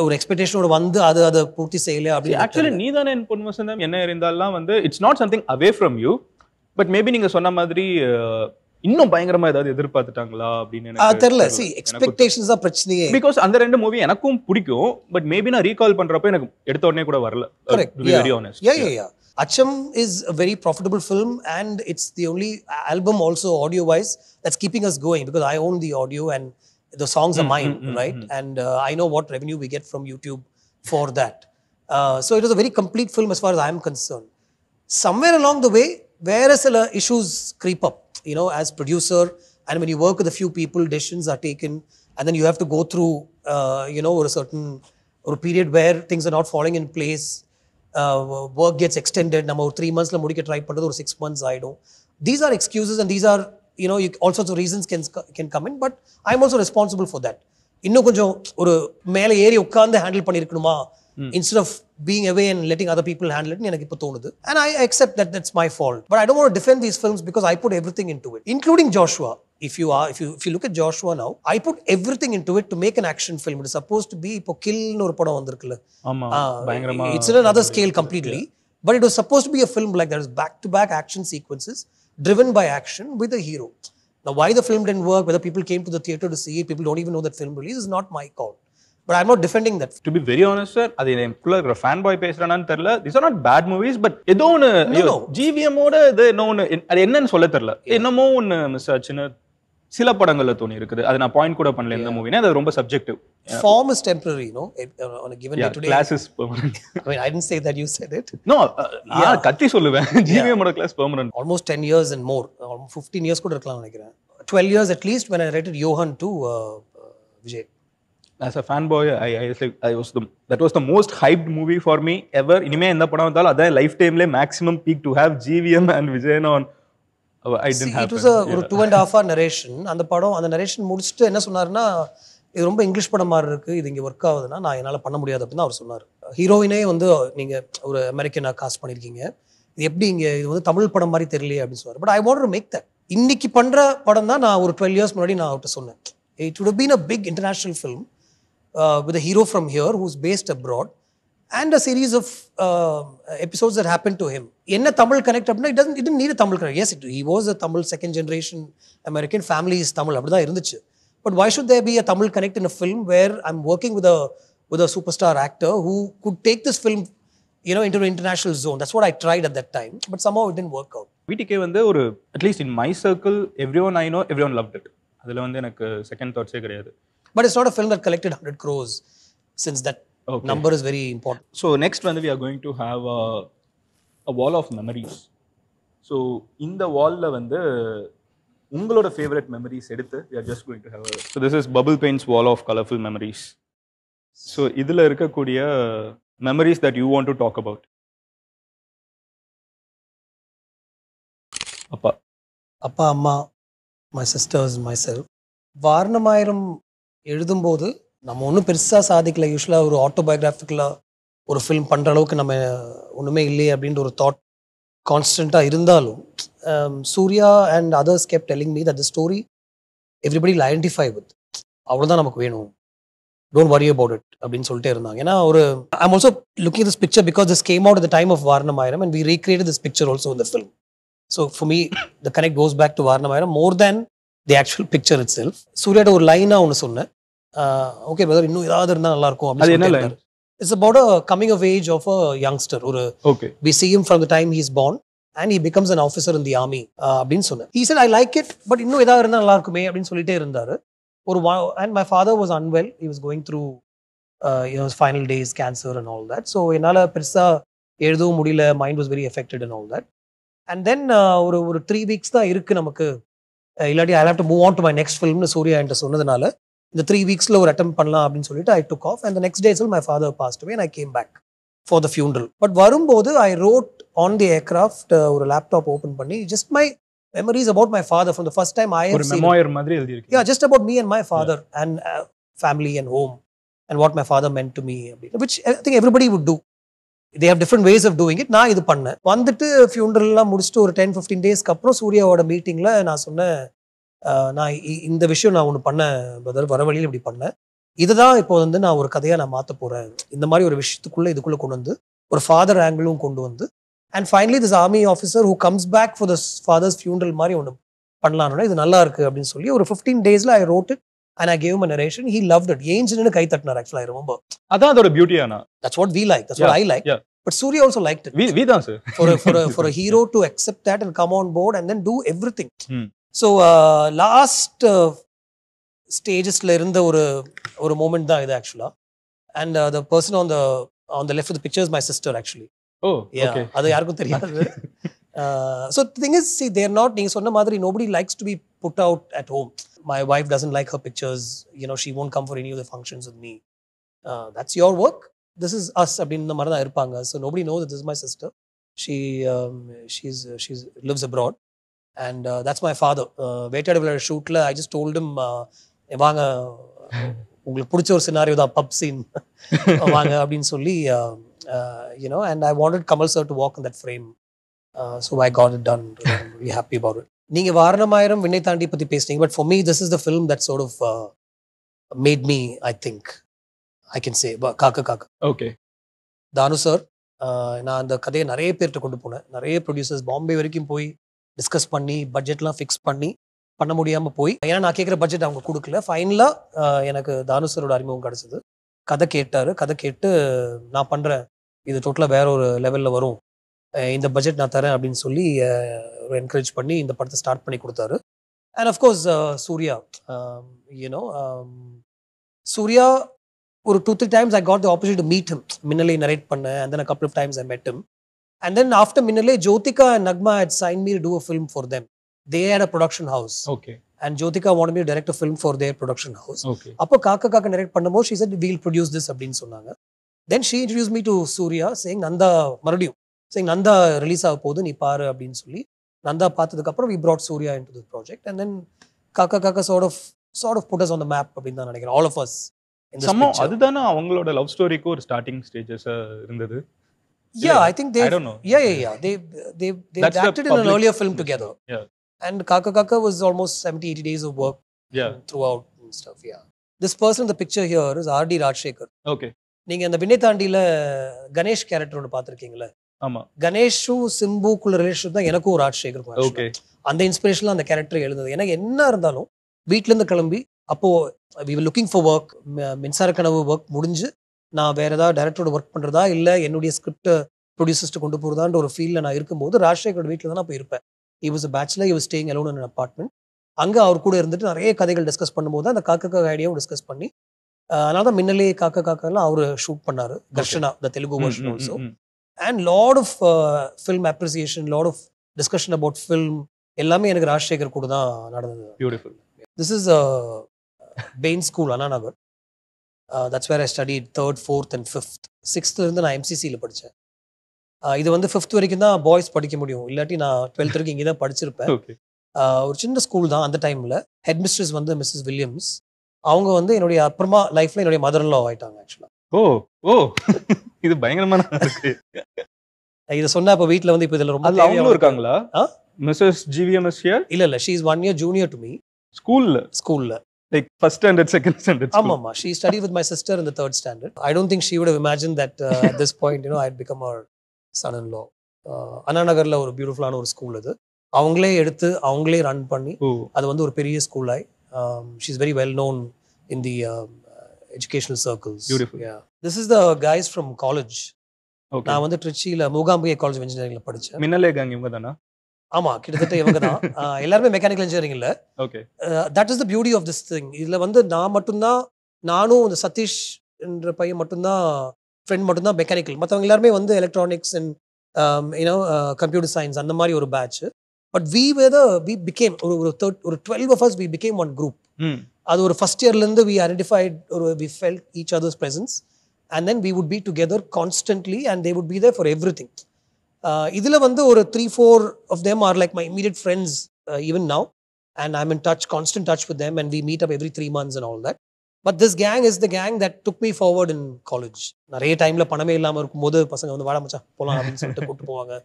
ஒரு எக்ஸ்பெக்டேஷனோட வந்து அது பூர்த்தி செய்யல அப்படி. Actually நீதானே என் பொன் வசந்தம் என்ன இருந்தாலும் வந்து it's not something away from you, but maybe நீங்க சொன்ன மாதிரி இன்னும் பயங்கரமா ஏதாவது எதிர்பார்த்துட்டாங்களா அப்படின்னு எனக்கு தெரியல. see expectations தான் பிரச்சனையே. பிகாஸ் அந்த ரெண்டு மூவி எனக்கும் பிடிக்கும், பட் மேபி நான் ரீகால் பண்றப்ப எனக்கு எடுத்த உடனே கூட வரல. Correct. To be very honest. Yeah. Acham is a very profitable film, and it's the only album also audio wise that's keeping us going, because I own the audio and the songs are mine, right? And I know what revenue we get from YouTube for that. So it was a very complete film as far as I am concerned. Somewhere along the way, various issues creep up, as producer, and when you work with a few people, decisions are taken, and then you have to go through, a certain period where things are not falling in place. Work gets extended. Nama 3 months la mudikka try pandrathu or 6 months aidum. These are excuses, and these are all sorts of reasons can come in, but I'm also responsible for that. இன்னும் கொஞ்சம் ஒரு மேலே ஏறி உட்கார்ந்து handle பண்ணிருக்கணுமா instead of being away and letting other people handle it, எனக்கு இப்போ தோணுது. And I accept that that's my fault, but I don't want to defend these films because I put everything into it, including Joshua. If you look at Joshua now, I put everything into it to make an action film. It is supposed to be இப்போ கில்னு ஒரு படம் வந்திருக்குல. ஆமா, பயங்கரமா. It's in another scale completely, but it was supposed to be a film like that, is back to back action sequences driven by action with a hero. Now why the film didn't work, whether people came to the theater to see it, people don't even know that film release, is not my call. But I'm not defending that. To be very honest, sir, அது எனக்குள்ள இருக்கிற fan boy பேசுறானான்னு தெரியல. These are not bad movies, but ஏதோ ஒன்று GVM ஓட இது இன்னொன்று அது என்னன்னு சொல்ல தெரியல. என்னமோ ஒன்று மிஸ் ஆச்சுன்னு சில படங்கள்ல தோணி இருக்குது. அது நான் பாயிண்ட் கூட பண்ணல இந்த மூவினா. அது ரொம்ப subjective. Form is temporary, on a given day today. Class is permanent. I mean, I didn't say that, you said it. No, நான் கத்தி சொல்லுவேன். GVM ஓட class permanent. Almost 10 years and more. Almost 15 years கூட இருக்கலாம் நினைக்கிறேன். 12 years at least when I rated Johan to Vijay. As a fanboy, that was the most hyped movie for me ever. இனிமே எந்த படம் வந்தாலும் அதான் லைஃப் டைம்ல maximum peak to have GVM and Vijay on. I didn't have. It was a 2.5 hour narration. அந்த படம் அந்த narration முடிச்சிட்டு என்ன சொன்னாருன்னா, இது ரொம்ப இங்கிலீஷ் படம் மாதிரி இருக்கு, இது இங்கே ஒர்க் ஆகுதுன்னா நான் என்னால் பண்ண முடியாது அப்படின்னு அவர் சொன்னார். ஹீரோயினே வந்து நீங்கள் ஒரு அமெரிக்கனா காஸ்ட் பண்ணியிருக்கீங்க, இது எப்படி இங்கே இது வந்து தமிழ் படம் மாதிரி தெரியலையே அப்படின்னு சொன்னார். But I want to make that. இன்னைக்கு பண்ணுற படம் தான் நான் ஒரு 12 years முன்னாடி நான் அவர்கிட்ட சொன்னேன். It would have been a big international film with a hero from here who's based abroad, and a series of episodes that happened to him. Enna Tamil connect appadina, it didn't need a Tamil connect. Yes, he was a Tamil second generation American, family is Tamil, appadha irundichu. But why should there be a Tamil connect in a film where I'm working with a superstar actor who could take this film, into an international zone? That's what I tried at that time, but somehow it didn't work out. VTK வந்து ஒரு at least in my circle everyone I know everyone loved it. அதுல வந்து எனக்கு second தாட்ஸே கிடையாது. But it's not a film that collected 100 crores, since that number is very important. So next வந்து we are going to have a wall of memories. So இந்த வால்ல வந்து உங்களோட favourite memories எடுத்து we are just going to have so this is Bubble Paint's wall of colorful memories. So இதுல இருக்கக்கூடிய memories that you want to talk about. அப்பா அம்மா, my sisters, myself. Vaaranam Aayiram எழுதும்போது நம்ம ஒன்றும் பெருசாக சாதிக்கல. யூஸ்வலாக ஒரு ஆட்டோபயோகிராஃபிக்கலாக ஒரு ஃபில்ம் பண்ணுற அளவுக்கு நம்ம ஒன்றுமே இல்லையே அப்படின்ற ஒரு தாட் கான்ஸ்டண்ட்டாக இருந்தாலும், Suriya and others kept telling me that the story everybody will identify with, அவ்வளோதான் நமக்கு வேணும், டோன்ட் வரி அபவுட் இட் அப்படின்னு சொல்லிட்டே இருந்தாங்க. ஏன்னா ஒரு I'm also looking this picture because this came out at the time of Vaaranam Aayiram and we recreated this picture also in the film. So for me the connect goes back to Vaaranam Aayiram more than the actual picture itself. சூர்யாட்ட ஒரு லைனாக ஒன்று சொன்னேன், okay brother இன்னும் ஏதாவது இருந்தால் நல்லா இருக்கும் அப்படின்னு. It's about a coming of age of a youngster. ஒரு we see him from the time he is born and he becomes an officer in the army அப்படின்னு சொன்னேன். He said I like it but இன்னும் ஏதாவது இருந்தால் நல்லா இருக்குமே அப்படின்னு சொல்லிட்டே இருந்தாரு. And my father was unwell, he was going through his final days, cancer and all that. So என்னால் பெருசாக எழுதவும் முடியல, mind was very affected and all that. And then ஒரு 3 weeks தான் இருக்குது நமக்கு, இல்லாட்டி I have to move on to my next film னு சூர்யா என்கிட்ட சொன்னதுனால இந்த 3 weeksல ஒரு அட்டெம்ப்ட் பண்ணலாம் அப்படின்னு சொல்லிட்டு I took off and the next day itself my father passed away and I came back for the funeral. But வரும்போது I wrote on the aircraft ஒரு லேப்டாப் ஓப்பன் பண்ணி just my memories about my father from the first time I have seen. ஒரு memoir மாதிரி எழுதி இருக்கீங்க. Yeah, just about me and my father and family and home and what my father meant to me, which I think everybody would do. They have different ways of doing it. நான் இது பண்ணேன். வந்துட்டு ஃபியூனரல்லாம் முடிச்சுட்டு ஒரு 10-15 டேஸ்க்கு அப்புறம் சூர்யாவோட மீட்டிங்கில் நான் சொன்னேன், நான் இந்த விஷயம் நான் ஒன்று பண்ணேன் பிரதர், வர வழியில் இப்படி பண்ணேன், இதுதான் இப்போ வந்து நான் ஒரு கதையாக நான் மாற்ற போகிறேன், இந்த மாதிரி ஒரு இதுக்குள்ளே கொண்டு வந்து ஒரு ஃபாதர் ஆங்கிளும் கொண்டு வந்து and finally this army officer who comes back for the father's funeral மாதிரி ஒன்று பண்ணலான்னு இது நல்லா இருக்குது அப்படின்னு சொல்லி ஒரு 15 daysல I wrote it and I gave him a narration. He loved it. ஏஞ்சின்னு guy தட்டினார். Actually I remember. அதான் அதோட பியூட்டியானா. That's what we like. That's what I like. Yeah. But Surya also liked it. We தான் sir. For a hero to accept that and come on board and then do everything. So last stagesல இருந்த ஒரு moment தான் இது actually. And the person on the left of the picture is my sister actually. Oh, yeah, okay. அது யாருக்கும் தெரியாது. So the thing is, see, they're not, நீங்க சொன்ன மாதிரி nobody likes to be put out at home. My wife doesn't like her pictures, she won't come for any of the functions with me. That's your work, this is us அப்படின்ற மாதிரி தான் இருப்பாங்க. So nobody knows that this is my sister. She's lives abroad and that's my father. வேட்டையாடு விளையாட ஷூட்ல I just told him வாங்க உங்களுக்கு பிடிச்ச ஒரு scenario தான் பப் சீன் வாங்க அப்படின்னு சொல்லி and I wanted Kamal sir to walk in that frame. So I got it done. I'm really happy about it. நீங்க வாரணமாயிரம் விண்ணை தாண்டி பத்தி பேசுனீங்க, but for me this is the film that sort of made me, I think I can say, காக்க காக்க. Okay. தானு sir, நான் அந்த கதையை நிறைய பேர்கிட்ட கொண்டு போனேன், நிறைய ப்ரொடியூசர்ஸ் பாம்பே வரைக்கும் போய் டிஸ்கஸ் பண்ணி பட்ஜெட்லாம் ஃபிக்ஸ் பண்ண முடியாமல் போய், ஏன்னா நான் கேட்குற பட்ஜெட் அவங்க கொடுக்கல. ஃபைனலாக எனக்கு தானு சாரோட அறிமுகம் கிடச்சிது. கதை கேட்டார், கதை கேட்டு நான் பண்ணுறேன், இது டோட்டலாக வேற ஒரு லெவலில் வரும், இந்த பட்ஜெட் நான் தரேன் அப்படின்னு சொல்லி ஒரு என்கரேஜ் பண்ணி இந்த படத்தை ஸ்டார்ட் பண்ணி கொடுத்தாரு. அண்ட் அஃப்கோர்ஸ் சூர்யா, சூர்யா ஒரு 2-3 times I got the opportunity to meet him. Minnale narrate பண்ணேன் and then a couple of times I met him. And then after Minnale, Jyotika and Nagma had signed me to do a film for them. They had a production house. Okay. And Jyotika wanted me to direct a film for their production house. Okay. அப்போ காக்க காக்க narrate பண்ணும்போது she said we'll produce this அப்படின்னு சொன்னாங்க. Then she introduced me to Surya saying Nanda மறுபடியும் saying Nanda release ஆக போகுது நீ பாரு அப்படின்னு சொல்லி நந்தா பார்த்ததுக்கு அப்புறம் we brought Surya into the project and then காக்க காக்க sort of put us on the map அப்படின்னு தான் நினைக்கிறேன், all of us in this picture. அதுதானே அவங்களோட லவ் ஸ்டோரிக்கு ஒரு ஸ்டார்டிங் ஸ்டேஜஸ் இருந்தது. Yeah, I think I don't know. Yeah. They acted in an earlier film together. Yeah. And Kaka Kaka was almost 70-80 days of work throughout and stuff. Yeah. This person in the picture here is R.D. Rajshekhar. Okay. நீங்க அந்த விண்ணை தாண்டியில Ganesh character ஒன்று பார்த்துருக்கீங்களா? ஆமா. கணேஷும் சிம்புக்குள்ள relation தான் எனக்கும் ராஜசேகருக்கும். Okay. அந்த இன்ஸ்பிரேஷன்ல அந்த கேரக்டர் எழுந்தது. எனக்கு என்ன இருந்தாலும் வீட்ல இருந்து கிளம்பி அப்போ we were looking for work, மின்சார கனவு ஒர்க் முடிஞ்சு நான் வேற ஏதாவது டைரக்டரோட ஒர்க் பண்றதா இல்ல என்னுடைய ஸ்கிரிப்ட் ப்ரொடியூசர்ஸ்ட்டு கொண்டு போறதான்ற ஒரு ஃபீல்ட்ல நான் இருக்கும்போது ராஜசேகரோட வீட்டில் தான் நான் போய் இருப்பேன். he was a bachelor, he was staying alone in an apartment. அங்க அவர் கூட இருந்துட்டு நிறைய கதைகள் டிஸ்கஸ் பண்ணும்போது அந்த காக்கா ஐடியாவும் டிஸ்கஸ் பண்ணி அதனால தான் மின்னலே காக்கா காக்காலாம் அவர் ஷூட் பண்ணாரு. கர்ஷனா the Telugu version also. And lot of film appreciation, lot of discussion about film எல்லாமே எனக்கு ராஜசேகர் கூட தான் நடந்தது. Beautiful. This is Bain school, Anna Nagar. That's where I studied 3rd, 4th and 5th. 6th இருந்து நான் எம்சிசியில் படித்தேன். இது வந்து 5th வரைக்கும் தான் பாய்ஸ் படிக்க முடியும், இல்லாட்டி நான் 12th வரைக்கும் இங்கே தான் படிச்சிருப்பேன். ஒரு சின்ன ஸ்கூல் தான் அந்த டைமில். ஹெட் மிஸ்ட்ரஸ் வந்து மிஸ்ஸஸ் வில்லியம்ஸ். அவங்க வந்து என்னுடைய அப்புறமா லைஃப்ல என்னுடைய மதர் இன் லா ஆயிட்டாங்க ஆக்சுவலா. ஓ இது பயங்கரமான இருக்கு. இத சொன்னா இப்ப வீட்ல வந்து இப்ப இதுல ரொம்ப அவங்களும் இருக்காங்களா? Mrs GVM's here? இல்ல she is 1 year junior to me. ஸ்கூல்ல like first standard, second standard. ஆமாமா, she studied with my sister in the 3rd standard. I don't think she would have imagined that at this point I'd become her son-in-law. அண்ணா நகர்ல ஒரு பியூட்டிஃபுல்லான ஒரு school அது. அவங்களே எடுத்து அவங்களே ரன் பண்ணி அது வந்து ஒரு பெரிய ஸ்கூல் ஆயி she is very well known in the educational circles. Beautiful. Yeah. This is the guys from college. Okay. நான் வந்து திருச்சியில மூகாம்பிகை காலேஜ் ஆஃப் இன்ஜினியரிங்ல படிச்சேன். மின்னலே கேங் இவங்க தானா? ஆமா, கிட்டத்தட்ட இவங்க தான். எல்லாரும் மெக்கானிக்கல் இன்ஜினியரிங் இல்ல. Okay. that is the beauty of this thing. இதுல வந்து நான் மட்டும்தான், நானும் இந்த சதீஷ் என்ற பையன் மட்டும்தான், ஃப்ரெண்ட் மட்டும்தான் மெக்கானிக்கல். மற்றவங்க எல்லாருமே வந்து எலக்ட்ரானிக்ஸ் அண்ட் கம்ப்யூட்டர் சயின்ஸ் அந்த மாதிரி ஒரு பேட்ச். பட் we became ஒரு 12 of us, we became one group. அது ஒரு ஃபர்ஸ்ட் இயர்ல இருந்து we identified or we felt each other's presence and then we would be together constantly and they would be there for everything. இதுல வந்து ஒரு 3-4 of them are like my immediate friends even now, and I'm in constant touch with them, and we meet up every 3 months and all that. But this gang is the gang that took me forward in college. நிறைய டைம்ல பணமே இல்லாம இருக்கும்போது பசங்க வந்து வாடா மச்சான் போலாம் அப்படின்னு சொல்லிட்டு கூப்பிட்டு போவாங்க.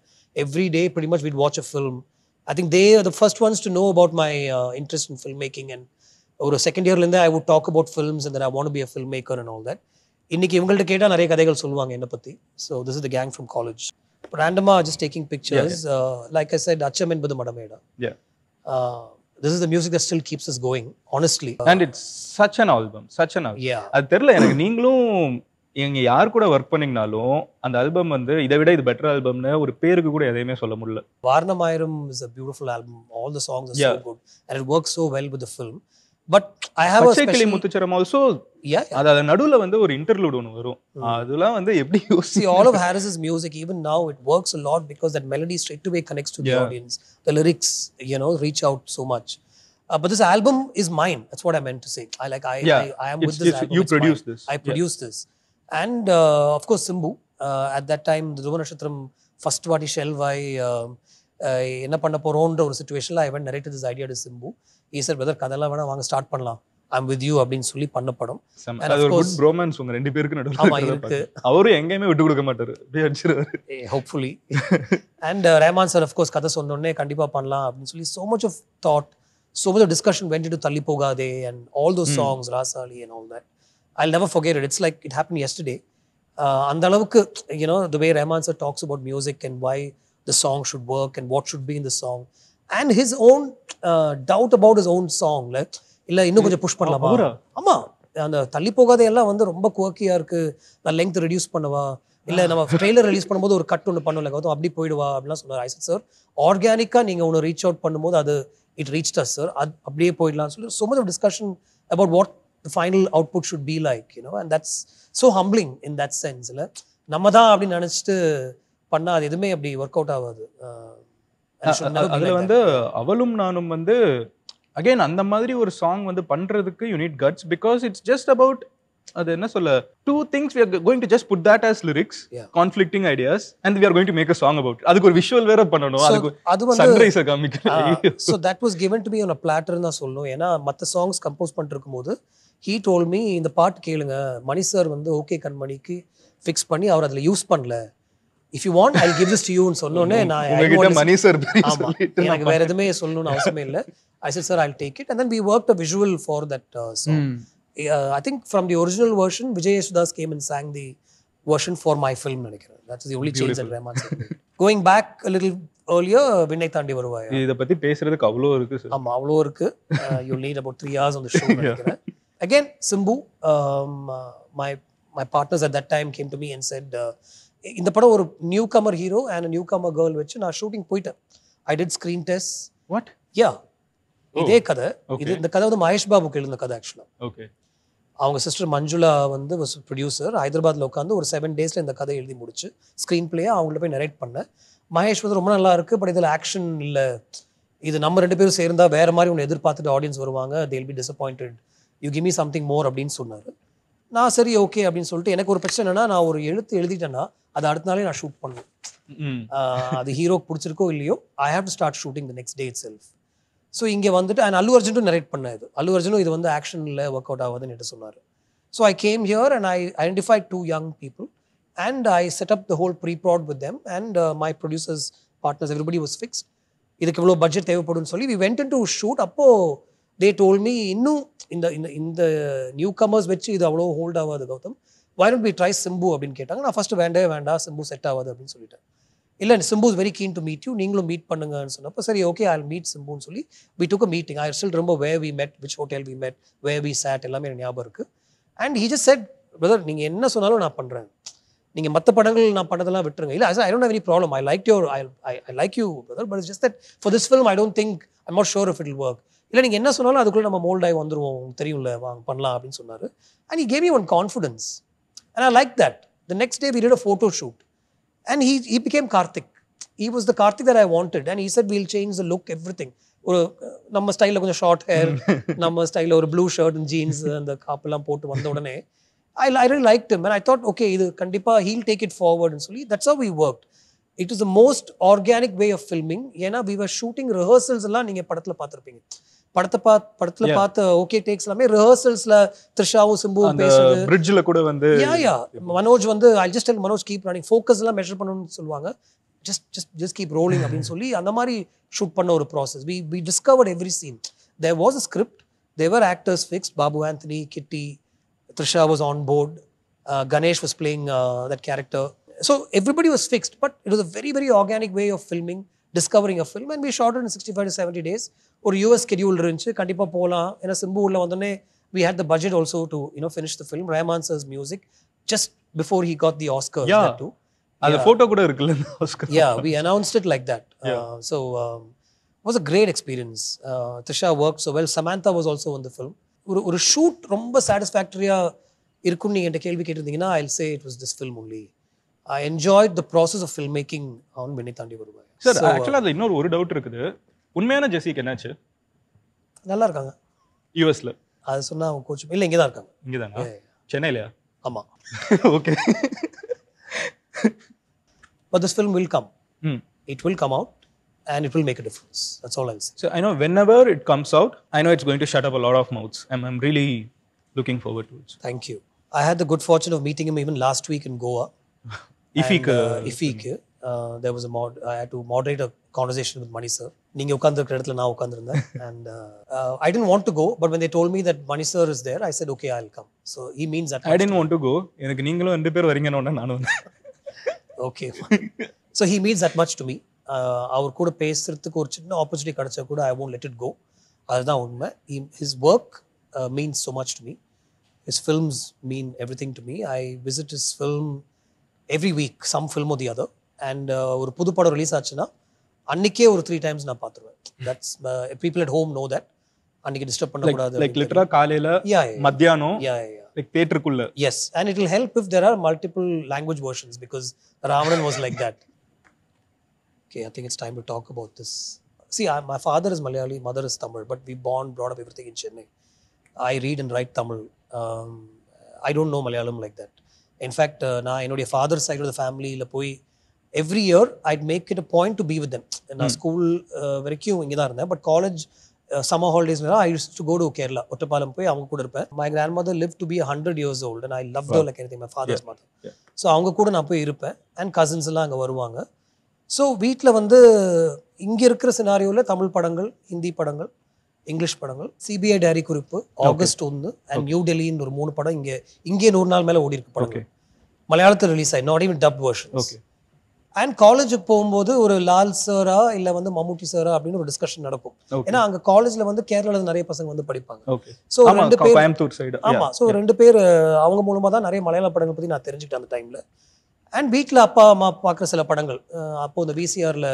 Every day pretty much we'd watch a film. I think they are the first ones to know about my interest in filmmaking, and ஒரு செகண்ட் இயர்ல இருந்து I would talk about films and that I want to be a filmmaker and all that. இன்னைக்கு இவங்கள்ட்ட கேட்டா நிறைய கதைகள் சொல்லுவாங்க என்ன பத்தி. So this is the gang from college. Randomly just taking pictures. Like I said, Acham என்பது மடமேடா. Yeah. This is the music that still keeps us going, honestly. And it's such an album. Yeah. அது தெரியல எனக்கு, நீங்களும் எங்க யார் கூட work பண்ணீங்கனாலும் அந்த album வந்து இதை விட இது பெட்டர் ஆல்பம்னு ஒரு பேருக்கு கூட எதையுமே சொல்ல முடியல. Vaaranam Aayiram is a beautiful album. All the songs are so good and it works so well with the film. But I have a special முத்துச்சரம் also. அது நடுவுல வந்து ஒரு இன்டர்லூட் ஒன்று வரும். அதெல்லாம் வந்து எப்படி see all of Harris's music even now it works a lot because that melody straight away connects to the audience. The lyrics reach out so much. But this album is mine. That's what I meant to say. I am with this album. You produced this. I produced this. And of course Simbu at that time the Dhruva Nashatram first வாட்டி ஷெல்வாய் என்ன பண்ண போறோம்ன்ற ஒரு சிச்சுவேஷன்ல I went narrated this idea to Simbu. He said brother கதெல்லாம் வேணா வாங்க start பண்ணலாம், I'm with you அப்படின்னு சொல்லி பண்ண படம். அது ஒரு குட் ப்ரோமான்ஸ் உங்க ரெண்டு பேருக்கு நடுவுல இருக்கு. அவரும் எங்கேயுமே விட்டு கொடுக்க மாட்டாரு, அப்படியே அடிச்சிருவாரு hopefully. And Rahman sir of course கதை சொன்னோனே கண்டிப்பா பண்ணலாம் அப்படின்னு சொல்லி so much of thought, so much of discussion went into தள்ளி போகாதே and all those songs, Rasali and all that. I'll never forget it. It's like it happened yesterday. அந்த அளவுக்கு the way Rahman sir talks about music and why the song should work and what should be in the song and his own doubt about his own song, like இல்ல இன்னும் கொஞ்சம் push பண்ணலாமா. ஆமா, அந்த தள்ளி போகாதே எல்லாம் வந்து ரொம்ப குவர்க்கியா இருக்கு, நான் லெங்த் ரெடியூஸ் பண்ணவா, இல்ல நம்ம ட்ரெய்லர் ரிலீஸ் பண்ணும்போது ஒரு கட் ஒன்று பண்ணல கௌதம் அப்படி போயிடுவா அப்படிலாம் சொன்னார். ஐ செட் சார் ஆர்கானிக்கா நீங்க ஒன்று ரீச் அவுட் பண்ணும்போது அது இட் ரீச்ட் அஸ் சார், அது அப்படியே போயிடலாம்னு சொல்லி so much of discussion about what the final output should be like, and that's so humbling in that sense. இல்ல நம்ம தான் அப்படி நினைச்சிட்டு பண்ணா அது எதுவுமே அப்படி ஒர்க் அவுட் ஆகாது. அதுல வந்து அவளும் நானும் வந்து அகைன் அந்த மாதிரி ஒரு சாங் வந்து பண்றதுக்கு you need guts because it's just about அது என்ன சொல்ல two things we are going to just put that as lyrics, conflicting ideas, and we are going to make a song about it. அதுக்கு ஒரு visual வேற பண்ணனும், அதுக்கு sunrise காமிக்கணும். So that was given to me on a platter ன்னு சொல்லணும். ஏன்னா மத்த சாங்ஸ் கம்போஸ் பண்ணிட்டு இருக்கும்போது he told me இந்த பாட்டு கேளுங்க, மணி சார் வந்து ஓகே கண்மணிக்கு ஃபிக்ஸ் பண்ணி அவர் அதுல யூஸ் பண்ணல, if you want I'll give this to you ன்னு சொன்னோனே நான் உங்ககிட்ட மணி சார் சொல்லிட்டு எனக்கு வேற எதுமே சொல்லணும்னு அவசியமே இல்ல. I said sir I'll take it, and then we worked a visual for that song. I think from the original version, Vijay Yesudas came and sang the version for my film. That's the only change that Rahman said. Going back a little earlier, Vinnai Thandi Varuvaya. இத பத்தி பேசுறதுக்கு அவ்வளோ இருக்கு sir. ஆமா அவ்வளோ இருக்கு. You'll need about 3 hours on the show. Again, Simbu, my partners at that time came to me and said, இந்த படம் ஒரு newcomer hero and a newcomer girl வச்சு நான் ஷூட்டிங் போயிட்டேன். I did screen tests. What? Yeah. இதே கதை. இந்த கதை வந்து மகேஷ் பாபுக்கு எழுந்த கதை ஆக்சுவலா. ஓகே. அவங்க சிஸ்டர் மஞ்சுளா வந்து வாஸ் ப்ரொடியூசர். ஹைதராபாத்ல உட்காந்து ஒரு 7 daysல இந்த கதை எழுதி முடிச்சு ஸ்க்ரீன் பிளேயை அவங்கள்ட்ட போய் நரேட் பண்ணேன். மகேஷ் வந்து ரொம்ப நல்லா இருக்கு, பட் இதில் ஆக்ஷன் இல்லை, இது நம்ம 2 பேரும் சேர்ந்தா வேற மாதிரி ஒன்று எதிர்பார்த்துட்டு ஆடியன்ஸ் வருவாங்க, they'll be disappointed, you give me something more அப்படின்னு சொன்னார். நான் சரி ஓகே அப்படின்னு சொல்லிட்டு, எனக்கு ஒரு பிரச்சனை என்னன்னா, நான் ஒரு எழுதிட்டேன்னா அது அடுத்த நாளே நான் ஷூட் பண்ணுவேன். அது ஹீரோக்கு பிடிச்சிருக்கோ இல்லையோ, I have to start shooting the next day it self. So இங்கே வந்துட்டு அண்ட் அல்லு அர்ஜுனும் நரேட் பண்ணேன். அல்லு அர்ஜுனும் இது வந்து ஆக்ஷனில் ஒர்க் அவுட் ஆகுதுன்னு என்கிட்ட சொன்னார். So I came here and I identified 2 young people and I set up the whole pre-prod with them and my producers, partners, everybody was fixed. இதுக்கு இவ்வளோ பட்ஜெட் தேவைப்படும்னு சொல்லி we went into shoot. அப்போ they told me, இன்னும் இந்த new commerce வச்சு இது அவ்வளோ hold ஆகாது Gautham, why don't we try Simbu அப்படின்னு கேட்டாங்க. நான் ஃபர்ஸ்ட் வேண்டாம் சிம்பு செட் ஆகாது அப்படின்னு சொல்லிட்டேன். இல்லை Simbu is very keen to meet you, நீங்களும் மீட் பண்ணுங்கன்னு சொன்னப்போ சரி ஓகே ஐ வில் மீட் சிம்புன்னு சொல்லி we took a meeting. I still remember where we met, which hotel we met, where we sat, எல்லாமே எனக்கு ஞாபகம் இருக்குது. And he just said, brother நீங்கள் என்ன சொன்னாலும் நான் பண்ணுறேன், நீங்கள் மற்ற படங்கள் நான் பண்ணதெல்லாம் விட்டுருங்க. இல்லை I don't have any problem, I like you brother, but it's just that for this film I don't think, I'm not sure if it will work. இல்லை நீங்கள் என்ன சொன்னாலும் அதுக்குள்ளே நம்ம மோல்ட் ஆகி வந்துடுவோம், தெரியும்ல வாங்க பண்ணலாம் அப்படின்னு சொன்னார். And he gave me one confidence and I liked that. The next day we did a photo shoot and he became Karthik. He was the Karthik that I wanted and he said we'll change the look, everything. ஒரு நம்ம ஸ்டைலில் கொஞ்சம் short hair, நம்ம ஸ்டைலில் ஒரு blue shirt and jeans அந்த காப்பெல்லாம் போட்டு வந்த உடனே I really liked him and I thought okay இது கண்டிப்பாக he'll take it forward and சொல்லி that's how we worked. It was the most organic way of filming. ஏன்னா we were shooting rehearsals எல்லாம் நீங்கள் படத்தில் பார்த்துருப்பீங்க. படத்தில் பார்த்த ஓகே டேக்ஸ் எல்லாமே ரிஹர்சல்ஸ்ல த்ரிஷாவும் சிம்புவும் பேசுறது, பிரிட்ஜ்ல கூட வந்து மனோஜ் வந்து I'll just tell Manoj keep running, focus எல்லாம் மெஷர் பண்ணணும்னு சொல்லுவாங்க, just keep rolling அப்படின்னு சொல்லி அந்த மாதிரி ஷூட் பண்ண ஒரு process. we discovered every scene. There was a script, there were actors fixed, Babu Anthony, Kitty, Trisha was on board, Ganesh was playing that character, so everybody was fixed, but it was a very very organic way of filming, discovering a film, and we shot it in 65 to 70 days. ஒரு US schedule இருந்துச்சு, கண்டிப்பா போகலாம். ஏன்னா சிம்பு உள்ள வந்தோடனே we had the budget also to finish the film. Rahman sir's music just before he got the Oscars. That too. அந்த photo கூட இருக்குல்ல Oscar. Yeah, we announced it like that. So it was a great experience. Trisha worked so well. Samantha was also in the film. ஒரு shoot ரொம்ப சாட்டிஸ்ஃபேக்டரியா இருக்குன்னு நீங்க என்கிட்ட கேள்வி கேட்டிருந்தீங்கன்னா I'll say it was this film only. I enjoyed the process of filmmaking on Vinnai Thandi Varuvaya. Sir, actually அதுல இன்னொரு ஒரு doubt இருக்குது. உண்மையான ஜெசிக்கு என்னாச்சு? நல்லா இருக்காங்க யுஎஸ்ல. அது சொன்னா அவங்க கோச் இல்ல இங்க தான் இருக்காங்க. இங்க தானா? சென்னையிலயா? ஆமா. Okay. But this film will come. It will come out and it will make a difference. That's all I'll say. So I know whenever it comes out, I know it's going to shut up a lot of mouths. I'm really looking forward to it. Thank you. I had the good fortune of meeting him even last week in Goa. Ifik. There was I had to moderate a conversation with Mani sir. நீங்க உட்கார்ந்திருக்கிற இடத்துல நான் உட்கார்ந்திருந்தேன். And I didn't want to go, but when they told me that Mani sir is there, I said okay, I'll come. So he means that. I didn't want to go. எனக்கு நீங்களும் ரெண்டு பேர் வரீங்கன்னு நானும் வந்தேன். Okay. So he means that much to me. அவர் கூட பேசுறதுக்கு ஒரு சின்ன ஆப்பர்ச்சுனிட்டி கிடைச்சா கூட I won't let it go. அதுதான் உண்மை. His work means so much to me. His films mean everything to me. I visit his film every week, some film or the other. And ஒரு புது படம் release ஆச்சுன்னா அன்னைக்கே ஒரு 3 times நான் பார்த்துருவேன். That's people at home know that. அன்னைக்கு disturb பண்ணக்கூடாது. Like literally காலையில மத்தியானம் like தியேட்டருக்குள்ள. Yes, and it will help if there are multiple language versions because Ravanan was like that. Okay, I think it's time to talk about this. See, my father is Malayali, mother is Tamil, but we brought up everything in Chennai. I read and write Tamil. I don't know Malayalam like that. In fact, நான் என்னுடைய father side of the family ல போய் every year I'd make it a point to be with them. நான் school வரைக்கும் இங்கே தான் இருந்தேன், but college summer holidays I used to go to Kerala, Ottapalam போய் அவங்க கூட இருப்பேன். My grandmother lived to be 100 years old and I loved her like anything, my father's mother. So அவங்க கூட நான் போய் இருப்பேன் and cousins எல்லாம் அங்கே வருவாங்க. ஸோ வீட்டில் வந்து இங்கே இருக்கிற சினாரியோவில் தமிழ் படங்கள், ஹிந்தி படங்கள், இங்கிலீஷ் படங்கள். சிபிஐ டைரி குறிப்பு ஆகஸ்ட் 1 அண்ட் நியூ டெல்லின்னு ஒரு 3 படம் இங்கே 100 நாள் மேலே ஓடி இருக்கு படம். மலையாளத்தில் ரிலீஸ் ஆகி not even dubbed versions. And காலேஜுக்கு போகும்போது ஒரு லால் சாரா இல்லை வந்து மம்முட்டி சாரா அப்படின்னு ஒரு டிஸ்கஷன் நடக்கும். ஏன்னா அங்கே காலேஜில் வந்து கேரளாவில் நிறைய பசங்க வந்து படிப்பாங்க. ஸோ 2 பேர் கோயம்புத்தூர் சைடு. ஆமாம். ஸோ 2 பேர் அவங்க மூலமாக தான் நிறைய மலையாள படங்கள் பற்றி நான் தெரிஞ்சுக்கிட்டேன் அந்த டைமில். அண்ட் வீட்டில் அப்பா அம்மா பார்க்குற சில படங்கள், அப்போது இந்த VCRல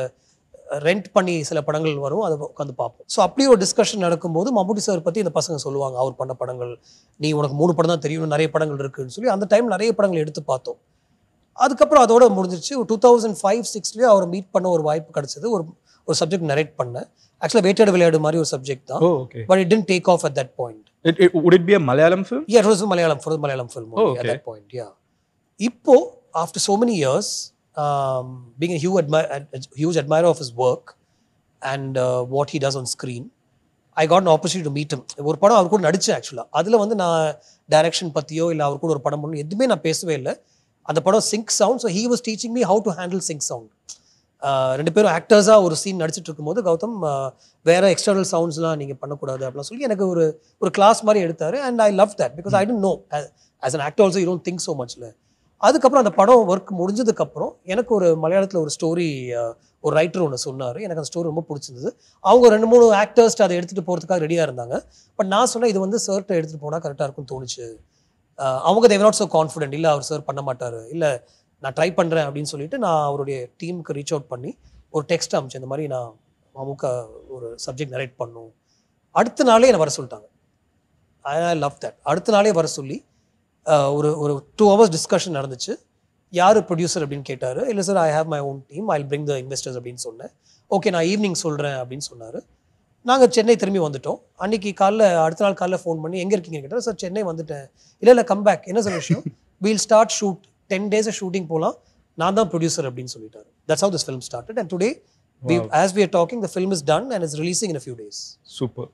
ரெண்ட் பண்ணி சில படங்கள் வரும், அதை உட்காந்து பார்ப்போம். ஸோ அப்படியே ஒரு டிஸ்கஷன் நடக்கும்போது மம்முட்டி சார் பற்றி இந்த பசங்க சொல்லுவாங்க, அவர் பண்ண படங்கள் நீ உனக்கு 3 படம் தான் தெரியும், நிறைய படங்கள் இருக்குன்னு சொல்லி அந்த டைம் நிறைய படங்கள் எடுத்து பார்த்தோம். அதுக்கப்புறம் அதோட முடிஞ்சிருச்சு. 2005-06 அவரை மீட் பண்ண ஒரு வாய்ப்பு கிடைச்சது. ஒரு சப்ஜெக்ட் நரேட் பண்ணேன். ஆக்சுவலாக வேட்டையாடு விளையாடு மாதிரி ஒரு சப்ஜெக்ட் தான். But it didn't take off at that point. Would it be a Malayalam film? Yeah, it was a Malayalam film movie at that point. Yeah. இப்போ after so many years, being a huge admirer of his work and what he does on screen, I got an opportunity to meet him. ஒரு படம் அவர் கூட நடிச்சேன் ஆக்சுவலாக. அதில் வந்து நான் direction பற்றியோ இல்லை அவர் கூட ஒரு படம் பண்ணணும் எதுவுமே நான் பேசவே இல்லை. அந்த படம் sync sound. So he was teaching me how to handle sync sound. 2 பேரும் ஆக்டர்ஸாக ஒரு சீன் நடிச்சிட்டு இருக்கும்போது கௌதம் வேற எக்ஸ்டர்னல் சவுண்ட்ஸ்லாம் நீங்கள் பண்ணக்கூடாது அப்படிலாம் சொல்லி எனக்கு ஒரு கிளாஸ் மாதிரி எடுத்தார். And I love that because I don't know as an actor also you don't think so மச்ல. அதுக்கப்புறம் அந்த படம் ஒர்க் முடிஞ்சதுக்கப்புறம் எனக்கு ஒரு மலையாளத்தில் ஒரு ஸ்டோரி ஒரு ரைட்டர் ஒன்று சொன்னார். எனக்கு அந்த ஸ்டோரி ரொம்ப பிடிச்சிருந்தது. அவங்க 2-3 ஆக்டர்ஸ்ட்டு அதை எடுத்துகிட்டு போகிறதுக்காக ரெடியாக இருந்தாங்க. பட் நான் சொன்னேன் இது வந்து சார்கிட்ட எடுத்துகிட்டு போனால் கரெக்டாக இருக்கும்னு தோணுச்சு. அவங்க தேவர் நாட் ஸோ கான்ஃபிடென்ட், இல்லை அவர் சார் பண்ண மாட்டார், இல்லை நான் ட்ரை பண்ணுறேன் அப்படின்னு சொல்லிட்டு நான் அவருடைய டீமுக்கு ரீச் அவுட் பண்ணி ஒரு டெக்ஸ்ட் அனுப்பிச்சேன். இந்த மாதிரி நான் மம்முக்கா ஒரு சப்ஜெக்ட் நரேட் பண்ணும். அடுத்த நாளே என்னை வர சொல்லிட்டாங்க. ஐ லவ் தட். அடுத்த நாளே வர சொல்லி ஒரு 2 hours டிஸ்கஷன் நடந்துச்சு. யார் ப்ரொடியூசர் அப்படின்னு கேட்டார். இல்லை sir I have my own team, I bring the investors அப்படின்னு சொன்னேன். ஓகே நான் ஈவினிங் சொல்கிறேன் அப்படின்னு சொன்னார். நாங்கள் சென்னை திரும்பி வந்துட்டோம். அன்றைக்கி அடுத்த நாள் காலைல ஃபோன் பண்ணி எங்கே இருக்கீங்கன்னு கேட்டார். சார் சென்னை வந்துட்டேன். இல்லை கம் பேக். என்ன சார் விஷயம்? We'll start shoot 10 days shooting போகலாம், நான் தான் ப்ரொடியூசர் அப்படின்னு சொல்லிட்டாரு. That's how this film started. And today as we are talking the film is done and is releasing in a few days. Super.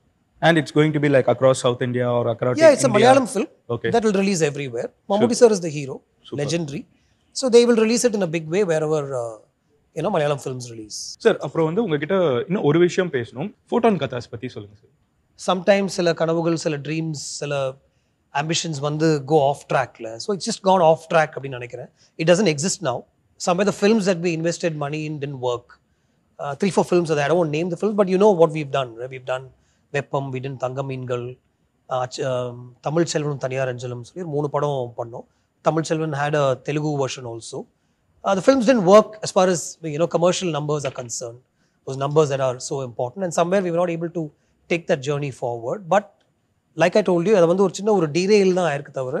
And it's going to be like across South India or across India? Yeah, it's a Malayalam film okay. that will release everywhere. Mammootty sir is the hero. Super. Legendary. So they will release it in a big way wherever Malayalam films release. Sir, அப்புறம் வந்து உங்ககிட்ட இன்னும் ஒரு விஷயம் பேசணும். Photon கதாஸ் பற்றி சொல்லுங்கள் sir. Sometimes சில கனவுகள், சில ட்ரீம்ஸ், சில ambitions வந்து go off trackல. So it's just gone off track அப்படின்னு நினைக்கிறேன். It doesn't exist now. Some of the films that we invested money in didn't work. 3-4 films that I don't want to name the films, but you know what we've done. Right? We've done Veppam, we did Thangameengal, Tamil Selvan Thaniyar Anjalam சொல்லி 3 படம் பண்ணோம். Tamil Selvan had a Telugu version also. The films didn't work as far as commercial numbers are concerned. Those numbers that are so important, and somewhere we were not able to take that journey forward. But like I told you, அது வந்து ஒரு சின்ன ஒரு derail தான் ஆயிருக்கு தவிர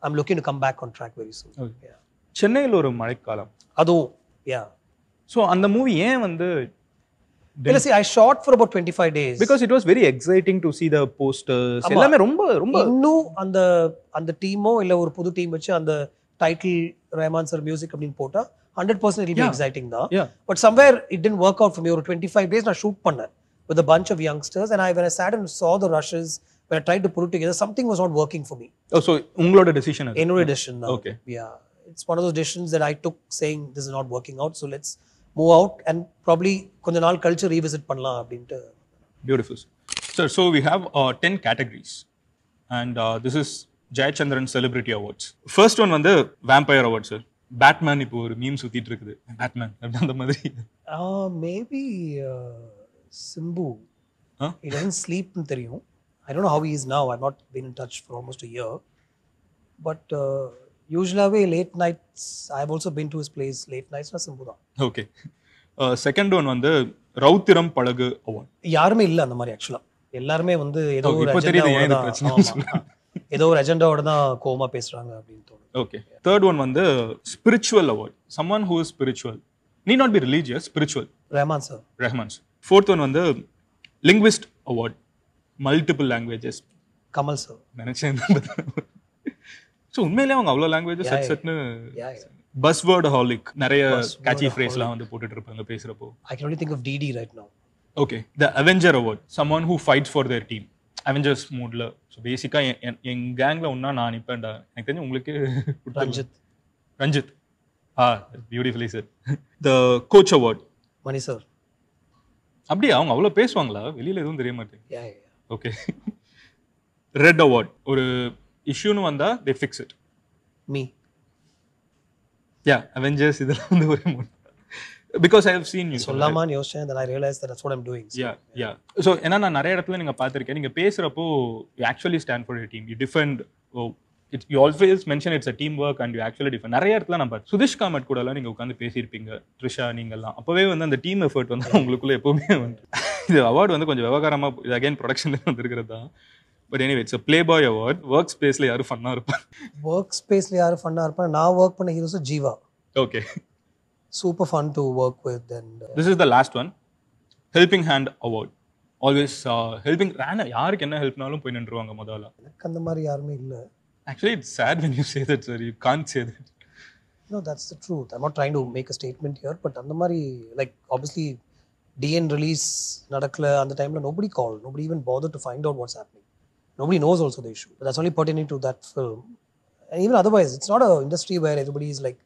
I'm looking to come back on track very soon. Okay. Yeah. சென்னையில் ஒரு மழைக்காலம் அதுவும் ஸோ அந்த மூவி ஏன் வந்து see, I shot for about 25 days because it was very exciting to see the posters. எல்லாமே ரொம்ப இன்னும் அந்த டீமோ இல்ல ஒரு புது டீம் வச்சு அந்த டைட்டில் ரஹ்மான் சார் மியூசிக் அப்படின்னு போட்டா 100% it will be exciting தான். But somewhere it didn't work out for me. ஒரு 25 days நான் ஷூட் பண்ணேன் with a bunch of youngsters, and when I sat and saw the rushes, when I tried to put it together, something was not working for me. Oh, so உங்களோட decision அது? என்னோட decision தான். Okay. Yeah. It's one of those decisions that I took saying this is not working out, so let's move out and probably கொஞ்ச நாள் கழிச்சு revisit பண்ணலாம் அப்படின்ட்டு. Beautiful. Sir, so we have 10 categories and this is Jayachandran Celebrity Awards. First one வந்து Vampire Award sir. Batman இப்போ ஒரு meme சுத்திட்டு இருக்குது. Batman அந்த மாதிரி. Maybe Simbu. He doesn't sleep னு தெரியும். I don't know how he is now. I've not been in touch for almost a year. But usually late nights, I've also been to his place late nights na Simbu da. Okay. Second one வந்து ரவுத்திரம் பழகு award. யாருமே இல்ல அந்த மாதிரி ஆக்சுவலா. எல்லாரும் வந்து ஏதோ ஒரு அஜெண்டாவோட தான் கோமா பேசுறாங்க அப்படின்னு தோணுது. Okay. Third one வந்து spiritual award. Someone who is spiritual. Need not be religious, spiritual. Rahman sir. Fourth one வந்து linguist award. Multiple languages. Kamal sir. நினைச்சேன். ஸோ உண்மையிலே அவங்க அவ்வளோ லாங்குவேஜஸ் செட்னு பஸ்வேர்ட் ஹாலிக் நிறைய கேட்சி ஃப்ரேஸ்லாம் வந்து போட்டுட்டு இருப்பாங்க பேசுகிறப்போ. I can only think of DD right now. Okay. The Avenger Award. Someone who fights for their team. Avengers மூட்ல. ஸோ பேசிக்காக என் கேங்கில் ஒன்றா நான் நிற்பேன்டா. எனக்கு தெரிஞ்சு உங்களுக்கு Ranjith. Beautifully sir. The coach award. Mani sir. அப்படியே அவங்க அவ்வளோ பேசுவாங்களா? வெளியில் எதுவும் தெரிய மாட்டேங்குது. ஓகே. ரெட் அவார்ட் ஒரு இஷ்யூன்னு வந்தா தே ஃபிக்ஸ் இட். மீ யா அவெஞ்சர்ஸ் இதெல்லாம் வந்து ஒரு because I have seen you சொல்லாமான்னு யோசிச்சேன், then I realized that that's what I'm doing. yeah so ஏன்னா நான் நிறைய இடத்துல நீங்க பார்த்திருக்கேன், நீங்க பேசுறப்போ you actually stand for your team, you defend, you always mention it's a teamwork and you actually defend. நிறைய இடத்துல நான் பார்த்தேன் சுதிஷ் காமட் கூட எல்லாம் நீங்க உட்கார்ந்து பேசியிருப்பீங்க, த்ரிஷா நீங்கெல்லாம். அப்பவே வந்து அந்த டீம் எஃபர்ட் வந்து உங்களுக்குள்ள எப்பவுமே வந்து இது அவார்டு வந்து கொஞ்சம் விவகாரமா இது அகைன் ப்ரொடக்ஷன்ல வந்திருக்கிறது தான். But anyway it's a playboy award. Work ஸ்பேஸ்ல யாரு ஃபன்னா இருப்பாங்க? ஒர்க் ஸ்பேஸ்ல யாரு ஃபன்னா இருப்பாங்க? நான் ஒர்க் பண்ண heroes Jeeva. Okay. Super fun to work with. And this is the last one, helping hand award. Always helping rana யாருக்கு என்ன ஹெல்ப்னாலும் போய் நின்றுவாங்க முதல்ல. எனக்கு அந்த மாதிரி யாருமே இல்ல. Actually it's sad when you say that, sir. You can't say that. No, that's the truth. I'm not trying to make a statement here, but அந்த மாதிரி like obviously DN release நடக்கல அந்த டைம்ல nobody called, nobody even bothered to find out what's happening. Nobody knows also the issue. But that's only pertaining to that film. And even otherwise it's not a industry where everybody is like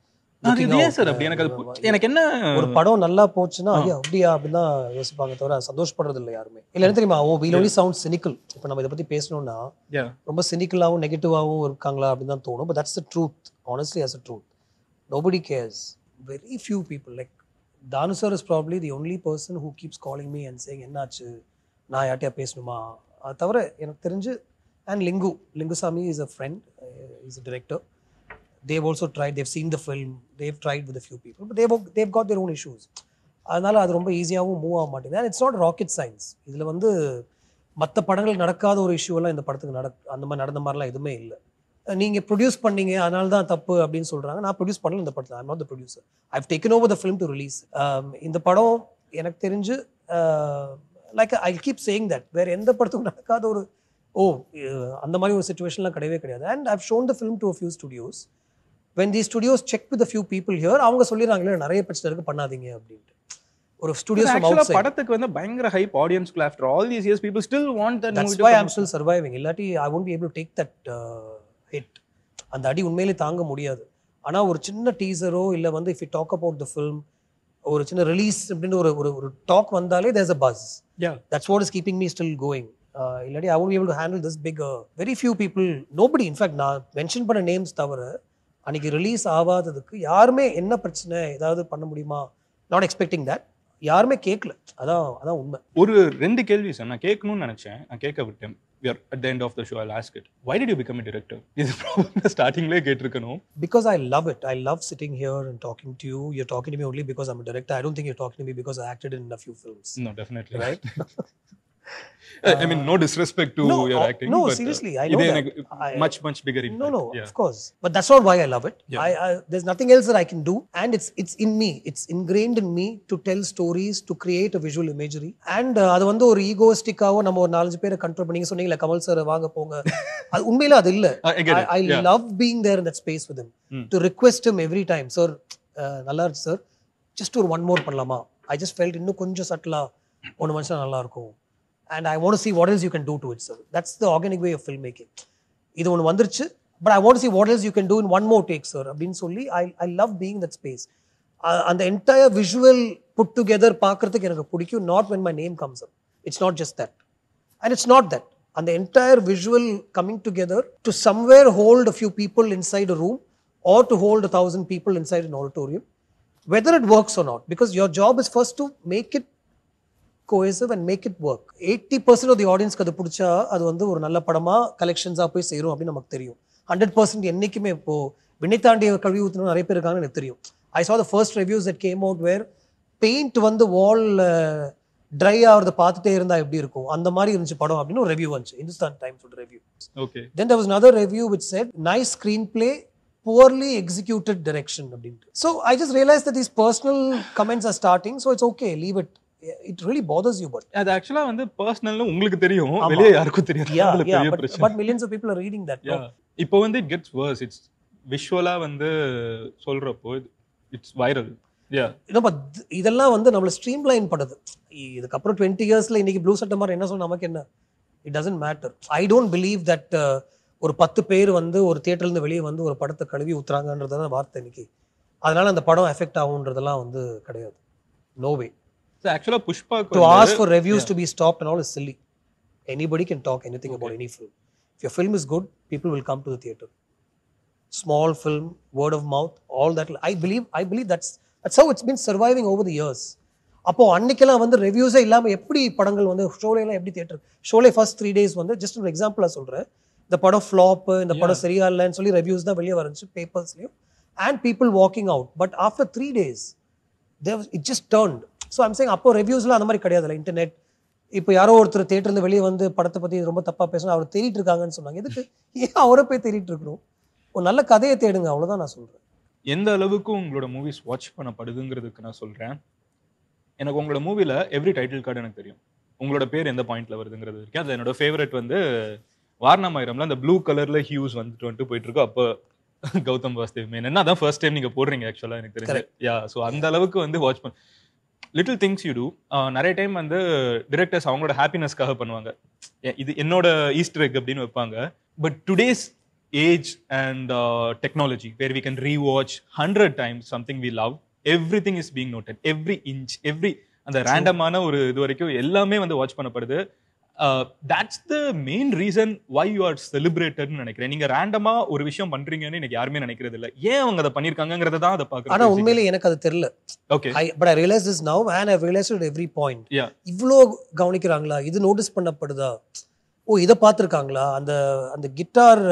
எனக்கு என்ன ஒரு படம் நல்லா போச்சுன்னா ஐயா அப்படியா அப்படின்னு தான் யோசிப்பாங்க, தவிர சந்தோஷப்படுறது இல்லை யாருமே. இல்லை என்ன தெரியுமா, will only sound cynical. இப்போ நம்ம இதை பத்தி பேசணும்னா ரொம்ப சினிக்கலாகவும் நெகட்டிவாகவும் இருக்காங்களா அப்படின்னு தான் தோணும். But that's the truth, honestly, as a truth. Nobody cares. Very few people. Like Danu sir is probably the only person who keeps calling me and saying என்னாச்சு, நான் யார்ட்டையா பேசணுமா. அது தவிர எனக்கு தெரிஞ்சு and Lingusamy is a friend, he's a director. They've also tried, they've seen the film, they've tried with a few people, but they've got their own issues. அதனால அது ரொம்ப ஈஸியாகவும் மூவ் ஆக மாட்டேங்குது. And it's not rocket science. இதில் வந்து மற்ற படங்கள் நடக்காத ஒரு இஷ்யூவெல்லாம் இந்த படத்துக்கு அந்த மாதிரி நடந்த மாதிரிலாம் எதுவுமே இல்லை. நீங்கள் ப்ரொடியூஸ் பண்ணீங்க அதனால தான் தப்பு அப்படின்னு சொல்கிறாங்க. நான் ப்ரொடியூஸ் பண்ணல இந்த படத்தில். I'm not the producer. I've taken over the film to release. இந்த படம் எனக்கு தெரிஞ்சு like I keep saying that வேறு எந்த படத்துக்கும் நடக்காத ஒரு அந்த மாதிரி ஒரு சிச்சுவேஷன்லாம் கிடையவே கிடையாது. And I've shown the film to a few studios. When these studios check with a few people here, அவங்க சொல்லிறாங்களே நிறைய பிரச்சனை இருக்கு பண்ணாதீங்க அப்படின்ட்டு. ஒரு ஸ்டுடியோஸ் from outside படத்துக்கு வந்து பயங்கர ஹைப் ஆடியன்ஸ் க்கு after all these years people still want that movie. That's why I'm still surviving. இல்லாட்டி I won't be able to take that hit. அந்த அடி உண்மையிலே தாங்க முடியாது. ஆனா ஒரு சின்ன டீசரோ இல்ல வந்து if you talk about the film ஒரு சின்ன ரிலீஸ் அப்படின ஒரு டாக் வந்தாலே there's a buzz. Yeah, that's what is keeping me still going. இல்லாட்டி I won't be able to handle this big very few people, nobody, in fact நான் mention பண்ண names தவிர அன்னைக்கு release ஆகாததுக்கு யாருமே என்ன பிரச்சனை ஏதாவது பண்ண முடியுமா, நாட் எக்ஸ்பெக்டிங் தட், யாருமே கேட்கல. அதான் உண்மை. ஒரு 2 கேள்வி சார் நான் கேட்கணும்னு நினைச்சேன், நான் கேட்க விட்டேன். We are at the end of the show. I'll ask it. Why did you become a director? இது problem ஸ்டார்டிங்லயே கேட்டிருக்கணும். Because I love it. I love sitting here and talking to you. You're talking to me only because I'm a director. I don't think you're talking to me because I acted in a few films. No, definitely. Right? I mean, no disrespect to your acting. No, but, seriously, I know that. Much bigger impact. No, of course. But that's not why I love it. Yeah. There's nothing else that I can do. And it's in me. It's ingrained in me to tell stories, to create a visual imagery. And அது வந்து ஒரு ஈகோஸ்டிக்காவோ நம்ம ஒரு 4-5 பேரை control பண்ணி சொன்னீங்களா Kamal sir வாங்க போங்க, அது உண்மையில அது இல்ல. I love being there in that space with him. To request him every time, sir, நல்லா இருக்கு சார், just ஒரு one more பண்ணலாமா. I just felt இன்னும் கொஞ்சம் சட்டலா ஒன்று மனுஷன் நல்லா இருக்கும். And I want to see what else you can do to it, sir. That's the organic way of filmmaking. இது ஒன்று வந்துருச்சு, but I want to see what else you can do in one more take, sir. அப்படின்னு சொல்லி I love being in that space. அந்த entire visual put together பார்க்கறதுக்கு எனக்கு பிடிக்கும், not when my name comes up. It's not just that. And it's not that. அந்த entire visual coming together to somewhere hold a few people inside a room or to hold 1,000 people inside an auditorium, whether it works or not. Because your job is first to make it cohesive and make it work. 80% of the audience க்கு அது பிடிச்சா அது வந்து ஒரு நல்ல படமா கலெக்ஷன்ஸா போய் சேரும் அப்படின்னு நமக்கு தெரியும். 100% என்னைக்குமே இப்போ வினைத்தாண்டிய கழுவி ஊற்றணும் நிறைய பேர் இருக்காங்கன்னு எனக்கு தெரியும். I saw the first reviews that came out where paint வந்து wall dry ஆகிறத பார்த்துட்டே இருந்தா எப்படி இருக்கும் அந்த மாதிரி இருந்துச்சு படம் அப்படின்னு ஒரு ரிவ்யூ வந்துச்சு. Hindustan Times ஓட review. Okay. Then there was another review which said nice screenplay, poorly executed direction அப்படின்ட்டு. So I just realized that these personal comments are starting, so it's okay, leave it. It really bothers you, but அது actually வந்து personally உங்களுக்கு தெரியும், வெளிய யாருக்கும் தெரியாது. Yeah, but millions of people are reading that. Yeah. இப்போ வந்து it gets worse. It's visually வந்து சொல்றப்போ it's viral. Yeah. but இதெல்லாம் வந்து நம்மள ஸ்ட்ரீம்லைன் பண்ணுது. இதுக்கு அப்புறம் 20 இயர்ஸ்ல இன்னைக்கு ப்ளூ சட்டை மாதிரி என்ன சொன்னா நமக்கு என்ன? It doesn't matter. I don't believe that ஒரு 10 பேர் வந்து ஒரு தியேட்டர்ல இருந்து வெளியே வந்து ஒரு படத்தை கழுவி ஊத்துறாங்கன்றத வார்த்தை இன்னைக்கு. அதனால அந்த படம் எஃபெக்ட் ஆகும்ன்றதெல்லாம் வந்து கிடையாது. No way. So actually Pushpa to ask for reviews to be stopped and all is silly. Anybody can talk anything about any film. If your film is good, people will come to the theater. Small film, word of mouth, all that. I believe that's how it's been surviving over the years. அப்போ அன்னைக்கெல்லாம் வந்து ரிவ்யூஸே இல்லாமல் எப்படி படங்கள் வந்து ஷோலையெல்லாம் எப்படி theatre Sholay first 3 days வந்து just ஒரு எக்ஸாம்பிளாக சொல்கிறேன், இந்த படம் ஃப்ளாப்பு, இந்த படம் சரியா இல்லைன்னு சொல்லி ரிவ்யூஸ் தான் வெளியே வந்துச்சு பேப்பர்ஸ்லையும், and people walking out. But after 3 days it just turned. So I'm saying அப்போ ரிவ்யூஸ்லாம் அந்த மாதிரி கிடையாதுல்ல, இன்டர்நெட். இப்போ யாரோ ஒருத்தர் தியேட்டர்லேருந்து வெளியே வந்து படத்தை பற்றி ரொம்ப தப்பாக பேசணும், அவர் தேடிட்டு இருக்காங்கன்னு சொன்னாங்க. எதுக்கு ஏன் அவரை போய் தேடிட்டு இருக்கணும்? ஒரு நல்ல கதையை தேடுங்க, அவ்வளோதான் நான் சொல்கிறேன். எந்த அளவுக்கு உங்களோட மூவிஸ் வாட்ச் பண்ணப்படுதுங்கிறதுக்கு நான் சொல்கிறேன். எனக்கு உங்களோட மூவியில் எவ்ரி டைட்டில் கார்டு எனக்கு தெரியும், உங்களோட பேர் எந்த பாயிண்ட்ல வருதுங்கிறது வரைக்கும். அது என்னோட ஃபேவரட் வந்து வாரணமாயிரம்ல அந்த ப்ளூ கலர்ல ஹியூஸ் வந்துட்டு போயிட்டு இருக்கோம். அப்போ கௌதம் வாசுதேவ் மேனன் அதான் ஃபர்ஸ்ட் டைம் நீங்க போடுறீங்க ஆக்சுவலா எனக்கு தெரிஞ்சு. யா, ஸோ அந்த அளவுக்கு வந்து வாட்ச் பண்ண லிட்டில் திங்ஸ் யூ டூ. நிறைய டைம் வந்து டிரெக்டர்ஸ் அவங்களோட ஹாப்பினஸ்க்காக பண்ணுவாங்க, இது என்னோட ஈஸ்டர் எக் அப்படின்னு வைப்பாங்க. But today's age and technology where we can rewatch 100 times something we love, everything is being noted, every inch, every அந்த ரேண்டமான ஒரு இது வரைக்கும் எல்லாமே வந்து வாட்ச் பண்ணப்படுது. that's the main reason why you are celebrated னு நினைக்கிறேன். நீங்க ரேண்டமா ஒரு விஷயம் பண்றீங்கன்னு எனக்கு யாருமே நினைக்கிறது இல்ல. ஏன் அவங்க அதை பண்ணிருக்காங்கங்கறத தான் அதை பார்க்கறேன். ஆனா உண்மையிலே எனக்கு அது தெரியல. Okay, but I realize this now and I realized at every point. இவ்ளோ கவனிக்கிறாங்களா, இது நோட்டீஸ் பண்ணப்படுதா, ஓ இதை பார்த்துருக்காங்களா, அந்த அந்த கிட்டார்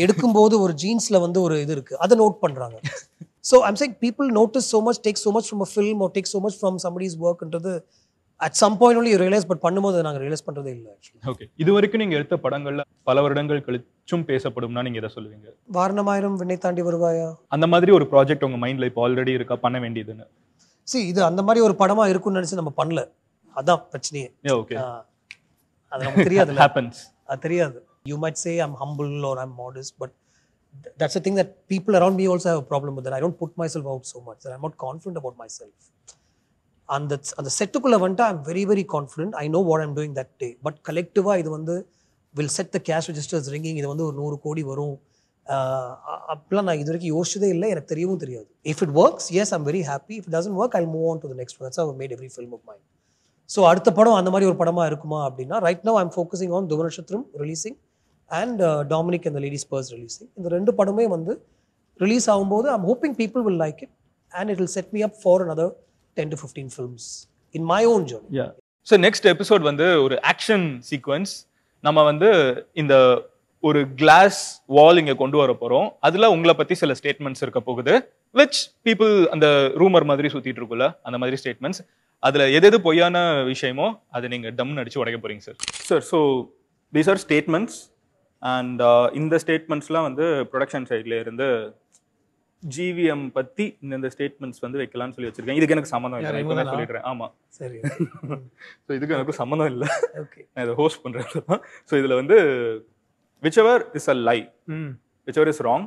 எடுக்கும்போது ஒரு ஜீன்ஸ்ல வந்து ஒரு இது இருக்கு, அதை நோட் பண்றாங்க. So I'm saying people notice so much, take so much from a film or take so much from somebody's work ன்றது at some point only you realize, but பண்ணும்போது நாங்க ரியலைஸ் பண்றதே இல்ல actually. ஓகே, இது வரைக்கும் நீங்க எடுத்த படங்கள்ல பல வருடங்கள் கழிச்சும் பேசப்படும்னா நீங்க எதை சொல்லுவீங்க? வாரணமாயிரம், விண்ணை தாண்டி வருவாயா, அந்த மாதிரி ஒரு ப்ராஜெக்ட் உங்க மைண்ட்ல இப்போ ஆல்ரெடி இருக்கா பண்ண வேண்டியதுன்னு? see இது அந்த மாதிரி ஒரு படமா இருக்கும்னு நினைச்சு நம்ம பண்ணல, அதான் பிரச்சனையே. ஓகே, அது நமக்கு தெரியாது. happens, அது தெரியாது. You might say I'm humble or I'm modest, but that's the thing that people around me also have a problem with, that I don't put myself out so much, that I'm not confident about myself. And that's அந்த செட்டுக்குள்ள வந்துட்டு I'm very very confident, I know what I'm doing that day. But collectively இது வந்து will set the cash registers ringing, இது வந்து ஒரு 100 கோடி வரும் அப்படிலாம் நான் இது வரைக்கும் யோசிச்சதே இல்லை, எனக்கு தெரியவும் தெரியாது. If it works, yes, I'm very happy. If it doesn't work, I'll move on to the next one. That's how I've made every film of mine. So அடுத்த படம் அந்த மாதிரி ஒரு படமா இருக்குமா அப்படின்னா, right now I'm focusing on Dhruva Natchathiram releasing and Dominic and the ladies purse releasing. இந்த 2 படமே வந்து ரிலீஸ் ஆகும்போது I'm hoping people will like it and it will set me up for another 10 to 15 films in my own journey. Yeah. So next episode வந்து ஒரு action sequence நம்ம வந்து இந்த ஒரு கிளாஸ் வால் இங்க கொண்டு வர போறோம். அதுல உங்களை பத்தி சில ஸ்டேட்மெண்ட்ஸ் இருக்க போகுது, which people அந்த ரூமர் மாதிரி சுத்திட்டு இருக்குல்ல அந்த மாதிரி ஸ்டேட்மெண்ட்ஸ். அதுல எது பொய்யான விஷயமோ அதை நீங்க டம்னு அடிச்சு உடைக்க போறீங்க sir. So these are statements and இந்த ஸ்டேட்மெண்ட்ஸ்லாம் வந்து ப்ரொடக்ஷன் சைட்ல இருந்து ஜிவிஎம் பத்தி இந்த ஸ்டேட்மெண்ட்ஸ் வந்து வைக்கலாம்னு சொல்லி வச்சிருக்கேன். இதுக்கு எனக்கு சம்மந்தம் இல்லை, இப்போ நான் சொல்லிடுறேன். ஆமா, சரி. ஸோ இதுக்கு எனக்கு சம்மந்தம் இல்லை, நான் இதை ஹோஸ்ட் பண்றேன். ஸோ இதுல வந்து whichever is a lie, whichever is wrong,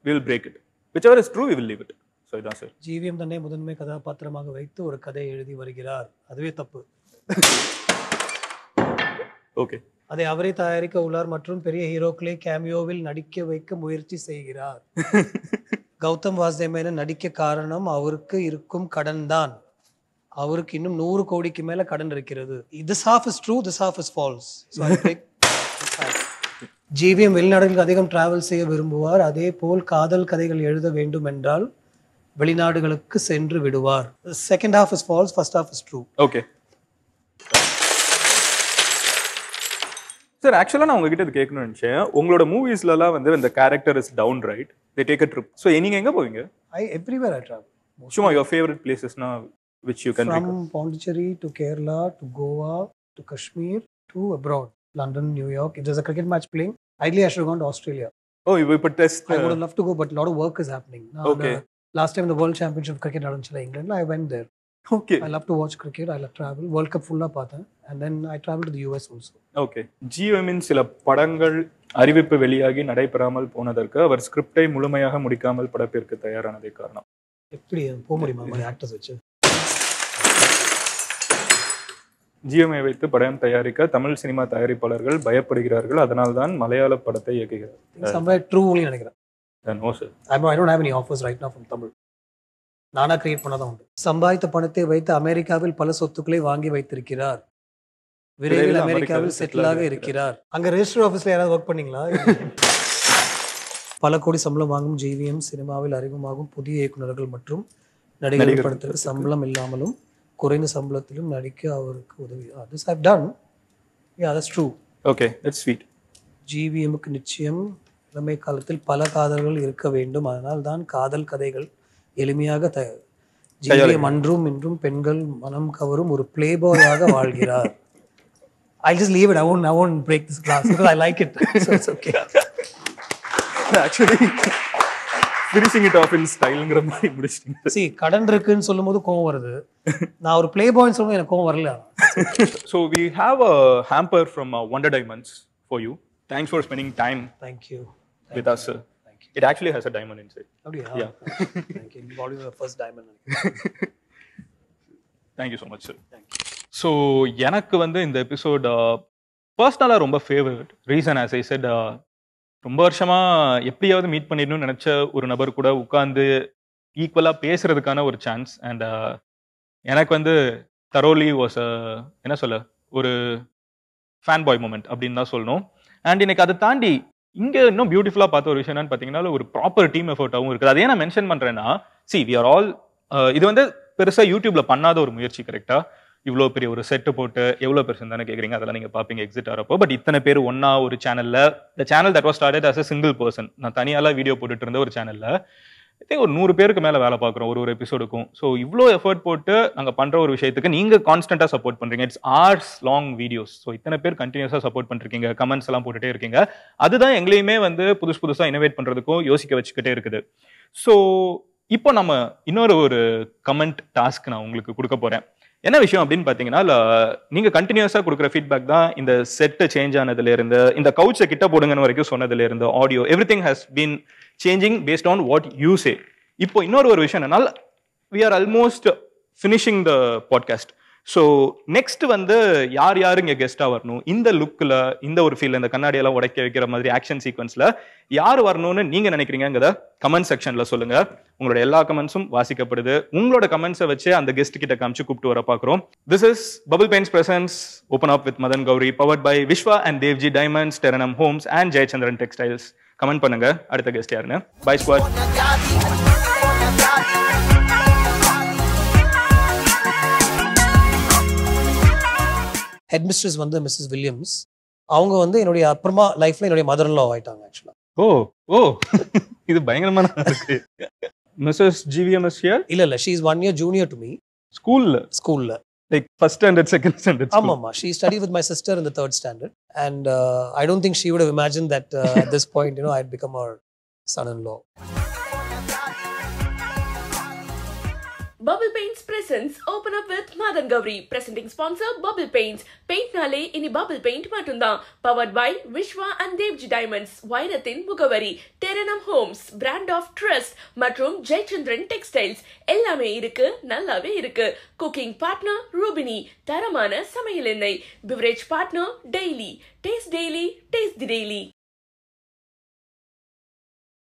we will break it. Whichever is true, we will leave it. So idan sir. GVM தன்னை முதன்மை கதாபாத்திரமாக வைத்து ஒரு கதை எழுதி வருகிறார், அதுவே தப்பு. ஓகே, அதை அவரே தயாரிக்க உள்ளார் மற்றும் பெரிய ஹீரோக்களை கேமியோவில் நடிக்க வைக்க முயற்சி செய்கிறார். கௌதம் வாசுதேவ் மேனன் நடிக்க காரணம் அவருக்கு இருக்கும் கடன் தான். அவருக்கு இன்னும் 100 கோடிக்கு மேல கடன் இருக்கிறது. This half is true, this half is false. So I break this half. GVM வெளிநாடுகளுக்கு அதிகம் டிராவல் செய்ய விரும்புவார், அதே போல் காதல் கதைகள் எழுத வேண்டும் என்றால் வெளிநாடுகளுக்கு சென்று விடுவார். Second half is false, first half is true. Okay sir, ஆக்சுவலாக நான் உங்ககிட்ட இது கேட்கணும்னு நினச்சேன். உங்களோட மூவிஸ்லாம் வந்து இந்த character is down right, they take a trip. So நீங்கள் எங்கே போவீங்க? Everywhere I travel. சும்மா யுவர் ஃபேவரட் பிளேசஸ்னா which you can from Pondicherry to Kerala to Goa to Kashmir to abroad, London, New York. If there's a cricket match playing, ideally I should have gone to Australia. Oh, you will put test. I would have loved to go, but a lot of work is happening now. Okay. Last time the World Championship of Cricket நடந்துச்சு England, I went there. Okay. I love to watch cricket, I love travel. World Cup full பார்த்தேன், and then I traveled to the US also. Okay. ஜிஎம்மின் சில படங்கள் அறிவிப்பு வெளியாகி நடைபெறாமல் போனதற்கு அவர் ஸ்கிரிப்டை முழுமையாக முடிக்காமல் படப்பிற்கு தயாரானதே காரணம். எப்படி போக முடியுமா மாதிரி ஆக்டர்ஸ் வச்சு? ஜிஎம்ஐ வைத்து படம் தயாரிக்க தமிழ் சினிமா தயாரிப்பாளர்கள் பயப்படுகிறார்கள், அதனால்தான் மலையாள படத்தை இயக்குகிறார். Somewhere true only நினைக்கிறேன். No sir. I don't have any offers right now from Tamil. நானா கிரியேட் பண்ணதான் உண்டு. சம்பாதித்த பணத்தை வைத்து அமெரிக்காவில் பல சொத்துக்களை வாங்கி வைத்திருக்கிறார். விரைவில் அமெரிக்காவில் செட்டிலாக இருக்கிறார். அங்க ரெஜிஸ்டர் ஆஃபீஸ்ல யாராவது ஒர்க் பண்ணீங்களா? பல கோடி சம்பளம் வாங்கும் ஜிவிஎம் சினிமாவில் அறிமுகமாகும் புதிய இயக்குநர்கள் மற்றும் நடிகர்கள் படத்திற்கு சம்பளம் இல்லாமலும் குறைந்த சம்பளத்திலும் நடிக்க அவருக்கு உதவி. This I've done. Yeah, that's true. Okay, that's sweet. ஜிவிஎம்க்கு நிச்சயம் இளமை காலத்தில் பல காதல்கள் இருக்க வேண்டும். அதனால் தான் காதல் கதைகள் எளிமையாக ஜிவிஎம் அன்றும் இன்றும் பெண்கள் மனம் கவரும் ஒரு பிளே பாயாக வாழ்கிறார். I'll just leave it. I won't break this class because I like it. So it's okay. Actually, finishing it off in styleங்கிற மாதிரி முடிச்சிட்டீங்க. See, கடன் இருக்குன்னு சொல்லும்போது கோவம் வருது. நான் ஒரு பிளே பாய்ன்னு சொல்லும்போது எனக்கு கோவம் வரல. So we have a hamper from Wonder Diamonds for you. Thanks for spending time. Thank you. With us, sir. Thank you. It actually has a diamond inside. Okay. Yeah. Thank you. Probably the first diamond. Thank you so much, sir. Thank you. So எனக்கு வந்து இந்த episode பர்சனலாக ரொம்ப favourite. Reason as I set, ரொம்ப வருஷமாக எப்படியாவது meet பண்ணிடணும்னு நினச்ச ஒரு நபர் கூட உட்காந்து ஈக்குவலாக பேசுறதுக்கான ஒரு சான்ஸ். அண்ட் எனக்கு வந்து தரோலி வாஸ் என்ன சொல்ல ஒரு ஃபேன் பாய் மூமெண்ட் அப்படின்னு தான் சொல்லணும். அண்ட் எனக்கு அதை தாண்டி இங்கே இன்னும் பியூட்டிஃபுல்லாக பார்த்த ஒரு விஷயம் என்னன்னு பார்த்தீங்கன்னா ஒரு ப்ராப்பர் டீம் எஃபர்ட்டாகவும் இருக்குது. அதே நான் மென்ஷன் பண்ணுறேன்னா, வி ஆர் ஆல் இது வந்து பெருசாக யூடியூப்ல பண்ணாத ஒரு முயற்சி. கரெக்டாக இவ்வளோ பெரிய ஒரு செட்டு போட்டு எவ்வளோ பெருசு தானே கேட்குறீங்க, அதெல்லாம் நீங்கள் பார்ப்பீங்க எக்ஸிட் ஆகிறப்போ. பட் இத்தனை பேர் ஒன்னா ஒரு சேனலில், the channel that was started as a single person, நான் தனியாலாம் வீடியோ போட்டுட்டு இருந்த ஒரு சேனலில் ஐ திங்க் ஒரு 100 பேருக்கு மேலே வேலை பார்க்குறோம் ஒரு எபிசோடுக்கும். ஸோ இவ்வளோ எஃபர்ட் போட்டு நாங்கள் பண்ணுற ஒரு விஷயத்துக்கு நீங்கள் கான்ஸ்டன்ட்டாக சப்போர்ட் பண்ணுறீங்க. It's hours long videos. So இத்தனை பேர் கண்டினியூஸாக சப்போர்ட் பண்ணிருக்கீங்க, கமெண்ட்ஸ் எல்லாம் போட்டுகிட்டே இருக்கீங்க. அதுதான் எங்களையுமே வந்து புதுசாக இனோவேட் பண்ணுறதுக்கும் யோசிக்க வச்சுக்கிட்டே இருக்குது. ஸோ இப்போ நம்ம இன்னொரு கமெண்ட் டாஸ்க் நான் உங்களுக்கு கொடுக்க போகிறேன். என்ன விஷயம் அப்படின்னு பார்த்தீங்கன்னா, நீங்கள் கண்டினியூஸாக கொடுக்குற ஃபீட்பேக் தான் இந்த செட்டு சேஞ்ச் ஆனதுலேருந்து, இந்த கவுச்சை கிட்ட போடுங்கன்னு வரைக்கும் சொன்னதுலேருந்து, audio everything has been changing based on what you say. இப்போ இன்னொரு விஷயம் என்னன்னா, we are almost finishing the podcast. So next வந்து யார் இங்கே கெஸ்ட்டாக வரணும், இந்த லுக்கில், இந்த ஒரு ஃபீல், இந்த கண்ணாடியெல்லாம் உடைக்க வைக்கிற மாதிரி ஆக்ஷன் சீக்வன்ஸில் யார் வரணும்னு நீங்கள் நினைக்கிறீங்கிறத கமெண்ட் செக்ஷனில் சொல்லுங்கள். உங்களோட எல்லா கமெண்ட்ஸும் வாசிக்கப்படுது. உங்களோட கமெண்ட்ஸை வச்சு அந்த கெஸ்ட் கிட்ட காமிச்சு கூப்பிட்டு வர பார்க்குறோம். This is Bubble Paints presents open up with Madan Gowri, powered by Viswa and Devji diamonds, டெரனம் homes and Jayachandran textiles. Comment பண்ணுங்க அடுத்த கெஸ்ட் யாருன்னு. Bye squad. ஹெட் மிஸ்ட்ரஸ் வந்து மிஸ்ஸஸ் வில்லியம்ஸ். அவங்க வந்து என்னுடைய அப்புறமா லைஃப்ல என்னுடைய மதர் இன் லா ஆயிட்டாங்க ஆக்சுவலா. ஓ இது பயங்கரமான இருக்கு. Mrs GVM is here? இல்ல she is 1 year junior to me. ஸ்கூல்ல like first standard, second standard. ஆமாமா, she studied with my sister in the 3rd standard and I don't think she would have imagined that at this point I'd become her son-in-law. Bubble Paints presents Open Up with Madan Gowri. Presenting sponsor Bubble Paints. Paint nale ini Bubble Paint matundhaan. Powered by Vishwa and Devji Diamonds. Vairathin Mugavari. Teranam Homes. Brand of Trust. மற்றும் Jaychandran Textiles. எல்லாமே இருக்கு, நல்லாவே இருக்கு. Cooking partner Rubini. தரமான சமையல் எண்ணெய். Beverage partner Daily. Taste Daily. Taste the Daily.